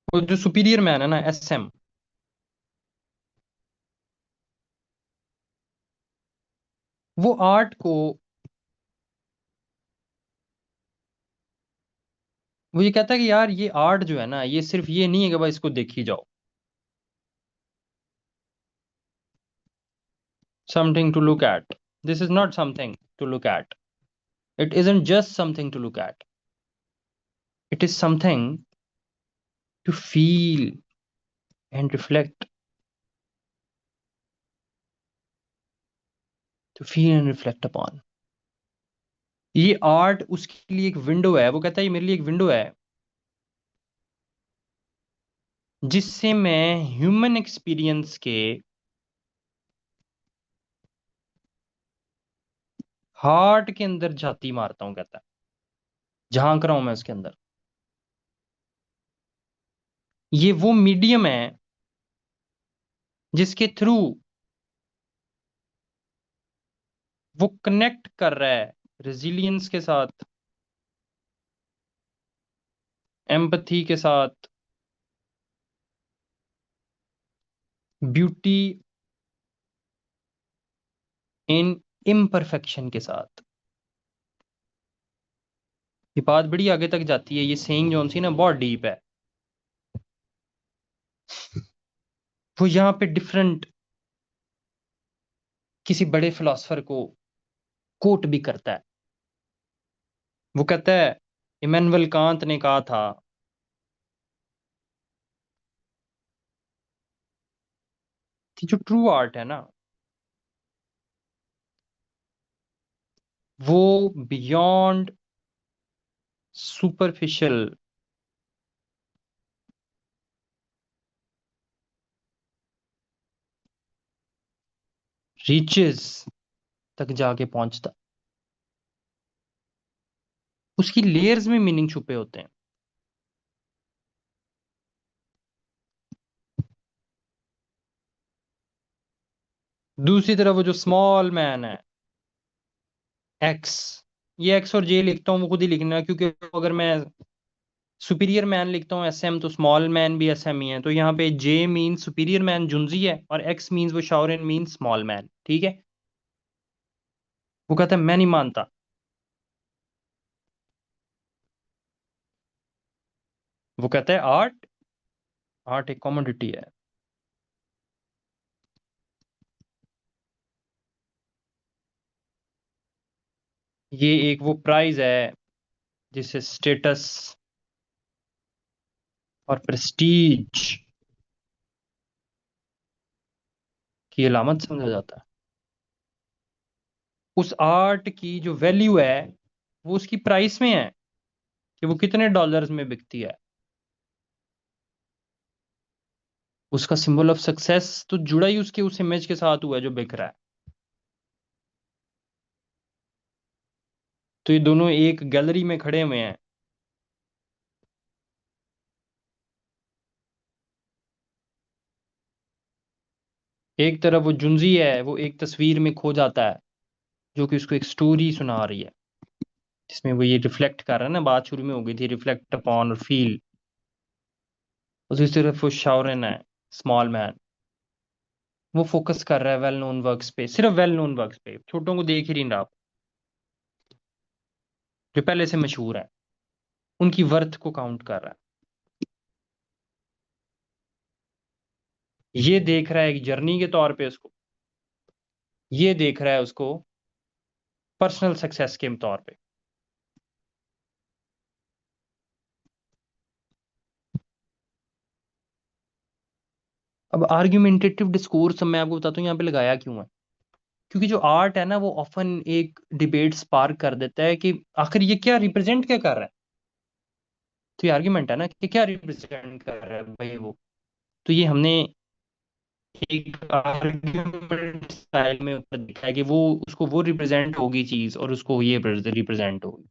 वो जो सुपीरियर मैन है ना, एसएम, वो आर्ट को, वो ये कहता है कि यार ये आर्ट जो है ना, ये सिर्फ ये नहीं है कि भाई इसको देखी जाओ। Something to look at. This is not something to look at. It isn't just something to look at. It is something to feel and reflect. To feel and reflect upon. ये आर्ट उसके लिए एक window है। वो कहता है ये मेरे लिए एक विंडो है जिससे मैं ह्यूमन एक्सपीरियंस के हार्ट के अंदर जाती मारता हूं, कहता है, झांक रहा हूं मैं उसके अंदर। ये वो मीडियम है जिसके थ्रू वो कनेक्ट कर रहा है रेजिलियंस के साथ, एम्पथी के साथ, ब्यूटी इन इम्परफेक्शन के साथ। ये बात बड़ी आगे तक जाती है। ये सेइंग जो सी ना बहुत डीप है। वो यहाँ पे डिफरेंट किसी बड़े फिलोसफर को कोट भी करता है। वो कहता है इमैनुअल कांत ने कहा था कि जो ट्रू आर्ट है ना, वो बियॉन्ड सुपरफिशियल रीचेस तक जाके पहुंचता। उसकी लेयर्स में मीनिंग छुपे होते हैं। दूसरी तरफ वो जो स्मॉल मैन है, एक्स, ये एक्स और जे लिखता हूँ वो खुद ही लिखना, क्योंकि अगर मैं सुपीरियर मैन लिखता हूँ एस एम, तो स्मॉल मैन भी एस एम ही है। तो यहाँ पे जे मीन सुपीरियर मैन जुंजी है, और एक्स मीन्स वो शाओरिन मीन स्मॉल मैन। ठीक है। वो कहता है मैं नहीं मानता। वो कहता है आर्ट, आर्ट एक कॉमोडिटी है। ये एक वो प्राइज है जिसे स्टेटस और प्रेस्टीज की अलामत समझा जाता है। उस आर्ट की जो वैल्यू है वो उसकी प्राइस में है, कि वो कितने डॉलर्स में बिकती है। उसका सिंबल ऑफ सक्सेस तो जुड़ा ही उसके उस इमेज के साथ हुआ है जो बिक रहा है। तो ये दोनों एक गैलरी में खड़े हुए हैं। एक तरफ वो जुंजी है, वो एक तस्वीर में खो जाता है जो कि उसको एक स्टोरी सुना रही है, जिसमें वो ये रिफ्लेक्ट कर रहा है ना, बात शुरू में हो गई थी रिफ्लेक्ट अपॉन और फील। उसी तरफ वो शाओरिन है, स्मॉल मैन, वो फोकस कर रहा है वेल नोन वर्क्स पे, सिर्फ वेल नोन वर्क्स पे, छोटों को देख ही नहीं रहा, जो पहले से मशहूर है, उनकी वर्थ को काउंट कर रहा है। ये देख रहा है एक जर्नी के तौर पे उसको, ये देख रहा है उसको पर्सनल सक्सेस के तौर पे। अब आर्ग्यूमेंटेटिव डिस्कोर्स मैं आपको बताता हूँ यहाँ पे लगाया क्यों है। क्योंकि जो आर्ट है ना, वो ऑफन एक डिबेट स्पार्क कर देता है कि आखिर ये क्या रिप्रेजेंट क्या कर रहा है। तो ये आर्ग्यूमेंट है ना कि क्या रिप्रेजेंट कर रहा है भाई वो। तो ये हमने एक आर्ग्यूमेंट स्टाइल में ऊपर दिखा है कि वो उसको वो रिप्रेजेंट होगी चीज और उसको ये रिप्रेजेंट होगी।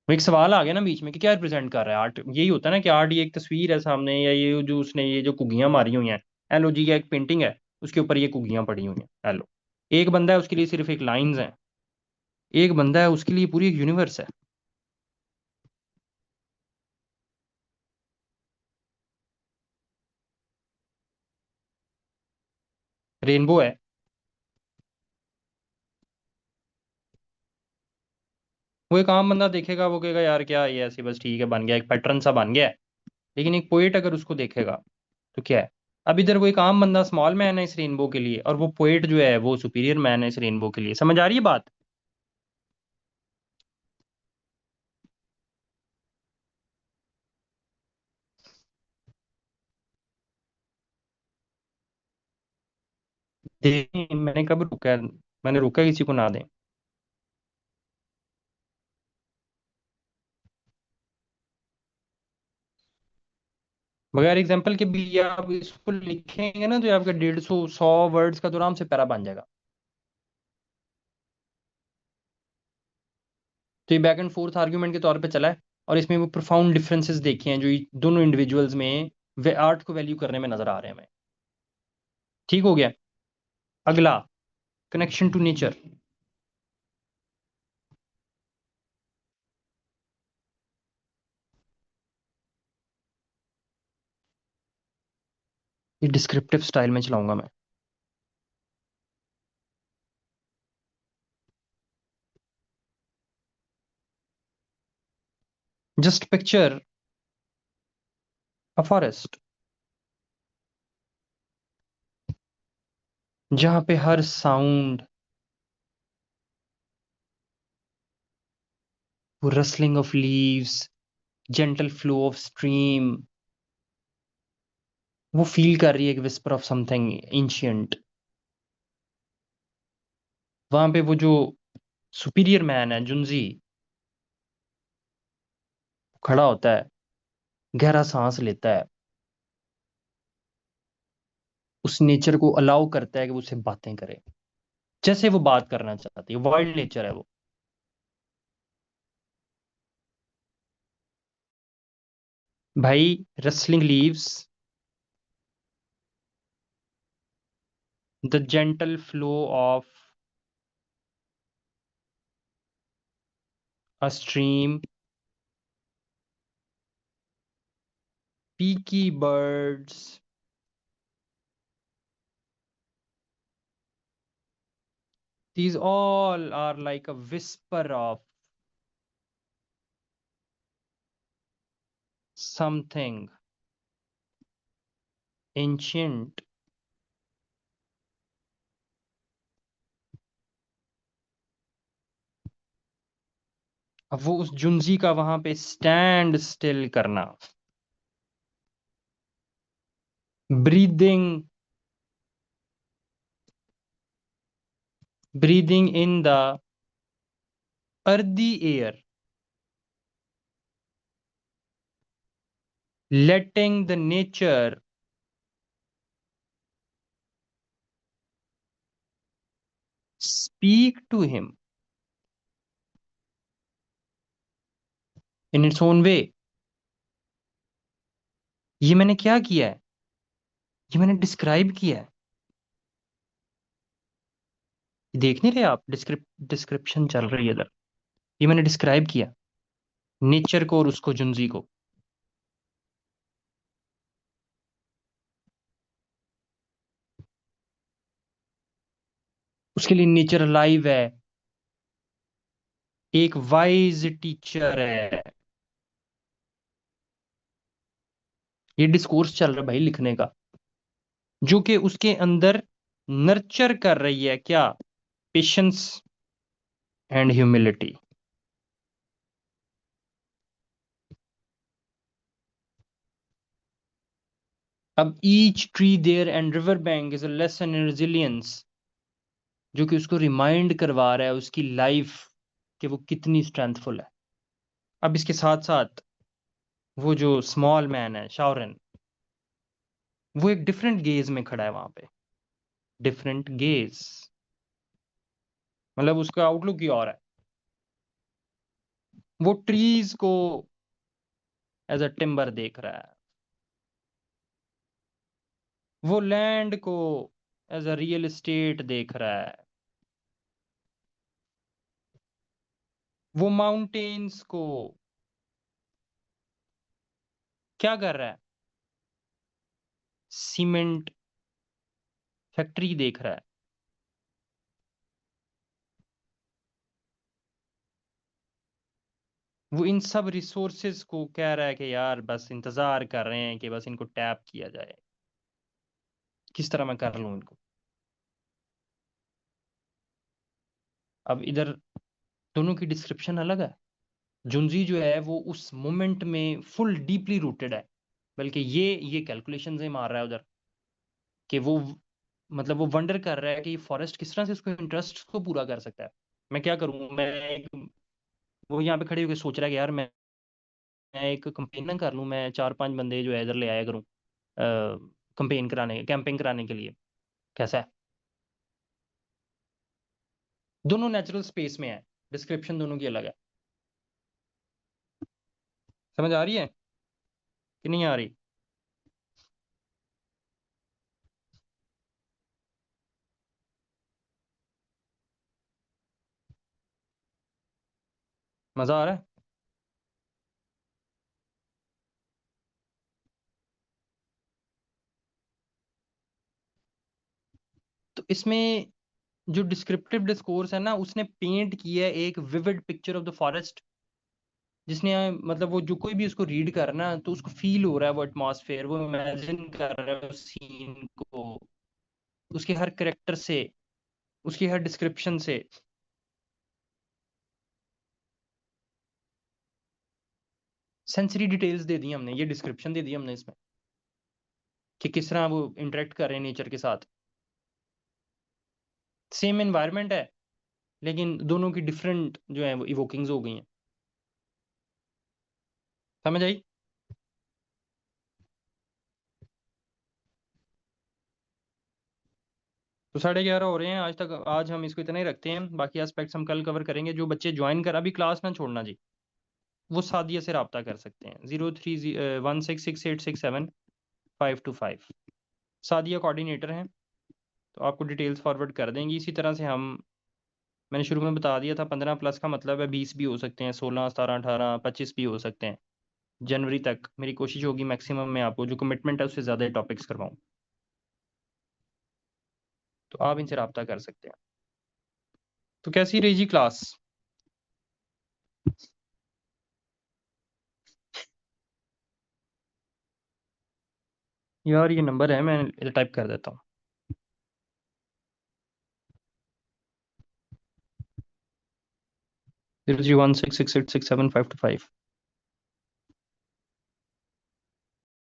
वो एक सवाल आ गया ना बीच में कि क्या रिप्रेजेंट कर रहा है आर्ट। यही होता है ना कि आर्ट ये एक तस्वीर है सामने, या ये जो उसने ये जो कुगियां मारी हुई हैं, एलो जी का एक पेंटिंग है, उसके ऊपर ये कुगियां पड़ी हुई हैं एलो। एक बंदा है उसके लिए सिर्फ एक लाइंस है, एक बंदा है उसके लिए पूरी एक यूनिवर्स है। रेनबो है। वो एक आम बंदा देखेगा, वो कहेगा यार क्या ये ऐसे, बस ठीक है बन गया, एक पैटर्न सा बन गया है। लेकिन एक पोएट अगर उसको देखेगा तो क्या है? अब इधर वो एक आम बंदा स्मॉल मैन है इस रेनबो के लिए, और वो पोएट जो है वो सुपीरियर मैन है इस रेनबो के लिए। समझ आ रही है बात? मैंने कब रुका है? मैंने रोका किसी को ना दें। बगैर एग्जाम्पल के भी ये आप इसको लिखेंगे ना तो ये आपका 150 100 वर्ड्स का तो आराम से पैरा बन जाएगा। तो ये बैक एंड फोर्थ आर्ग्यूमेंट के तौर पे चला है, और इसमें वो प्रोफाउंड डिफरेंसेस देखे हैं जो ये दोनों इंडिविजुअल्स में वे आर्ट को वैल्यू करने में नजर आ रहे हैं हमें। ठीक हो गया। अगला, कनेक्शन टू नेचर। ये डिस्क्रिप्टिव स्टाइल में चलाऊंगा मैं। जस्ट पिक्चर अ फॉरेस्ट जहां पे हर साउंड, वो rustling of leaves, gentle flow of stream, वो फील कर रही है कि विस्पर ऑफ समथिंग एंशियंट। वहां पे वो जो सुपीरियर मैन है जुंजी, खड़ा होता है, गहरा सांस लेता है, उस नेचर को अलाउ करता है कि वो उससे बातें करे जैसे वो बात करना चाहती है। वाइल्ड नेचर है वो। भाई, rustling leaves, the gentle flow of a stream, Peaky birds, these all are like a whisper of something ancient। अब वो उस जुंजी का वहां पे स्टैंड स्टिल करना, breathing, breathing in the earthy air, letting the nature speak to him in its own way। ये मैंने क्या किया है? ये मैंने डिस्क्राइब किया है। देख नहीं रहे आप? डिस्क्रिप्शन चल रही है इधर। ये मैंने डिस्क्राइब किया नेचर को और उसको, जुंजी को। उसके लिए नेचर लाइव है, एक वाइज टीचर है। ये डिस्कोर्स चल रहा है भाई लिखने का, जो कि उसके अंदर नर्चर कर रही है क्या? Patience and humility. अब each tree there and river bank is a lesson in resilience, जो कि उसको रिमाइंड करवा रहा है उसकी लाइफ कि वो कितनी स्ट्रेंथफुल है। अब इसके साथ साथ वो जो स्मॉल मैन है शाओरन, वो एक डिफरेंट गेज में खड़ा है वहां पे, डिफरेंट गेज, मतलब उसका आउटलुक ही और है। वो ट्रीज को एज अ टिम्बर देख रहा है, वो लैंड को एज अ रियल एस्टेट देख रहा है, वो माउंटेन्स को क्या कर रहा है, सीमेंट फैक्ट्री देख रहा है। वो इन सब रिसोर्सेज को कह रहा है कि यार बस इंतजार कर रहे हैं कि बस इनको टैप किया जाए, किस तरह मैं कर लूं इनको। अब इधर दोनों की डिस्क्रिप्शन अलग है। जुंजी जो है वो उस मोमेंट में फुल डीपली रूटेड है, बल्कि ये कैलकुलेशन से मार रहा है उधर, कि वो मतलब वो वंडर कर रहा है कि ये फॉरेस्ट किस तरह से उसको इंटरेस्ट को पूरा कर सकता है। मैं क्या करूं, वो यहाँ पे खड़े होकर सोच रहा है कि यार मैं एक कंपेन ना कर लूं, मैं 4-5 बंदे जो है इधर ले आया करूं कंपेन कराने, कैंपेन कराने के लिए। कैसा है, दोनों नेचुरल स्पेस में है, डिस्क्रिप्शन दोनों की अलग है। समझ आ रही है कि नहीं आ रही? मजा आ रहा है? तो इसमें जो डिस्क्रिप्टिव डिस्कोर्स है ना, उसने पेंट किया है एक vivid picture of the forest, जिसने मतलब वो जो कोई भी उसको रीड कर रहा है ना, तो उसको फील हो रहा है वो एटमॉस्फेयर, वो इमेजिन कर रहा है उस सीन को, उसके हर करेक्टर से, उसकी हर डिस्क्रिप्शन से। सेंसरी डिटेल्स दे दी हमने, ये डिस्क्रिप्शन दे दी हमने इसमें, कि किस तरह वो इंटरेक्ट कर रहे हैं नेचर के साथ। सेम एनवायरनमेंट है, लेकिन दोनों की डिफरेंट जो है वो इवोकिंग्स हो गई हैं। समझ आई? तो 11:30 हो रहे हैं आज तक, आज हम इसको इतना ही रखते हैं, बाकी एस्पेक्ट्स हम कल कवर करेंगे। जो बच्चे ज्वाइन कर, अभी क्लास ना छोड़ना जी, वो सादिया से रब्ता कर सकते हैं, 03166667 525। सादिया कोऑर्डिनेटर हैं, तो आपको डिटेल्स फॉरवर्ड कर देंगी। इसी तरह से हम, मैंने शुरू में बता दिया था, 15+ का मतलब है 20 भी हो सकते हैं, 16, 17, 18, 25 भी हो सकते हैं। जनवरी तक मेरी कोशिश होगी मैक्सिमम में आपको जो कमिटमेंट है उससे ज़्यादा टॉपिक्स करवाऊँ, तो आप इनसे रब्ता कर सकते हैं। तो कैसी रही जी क्लास? यार ये नंबर है, मैं इधर टाइप कर देता हूँ। 0316668755।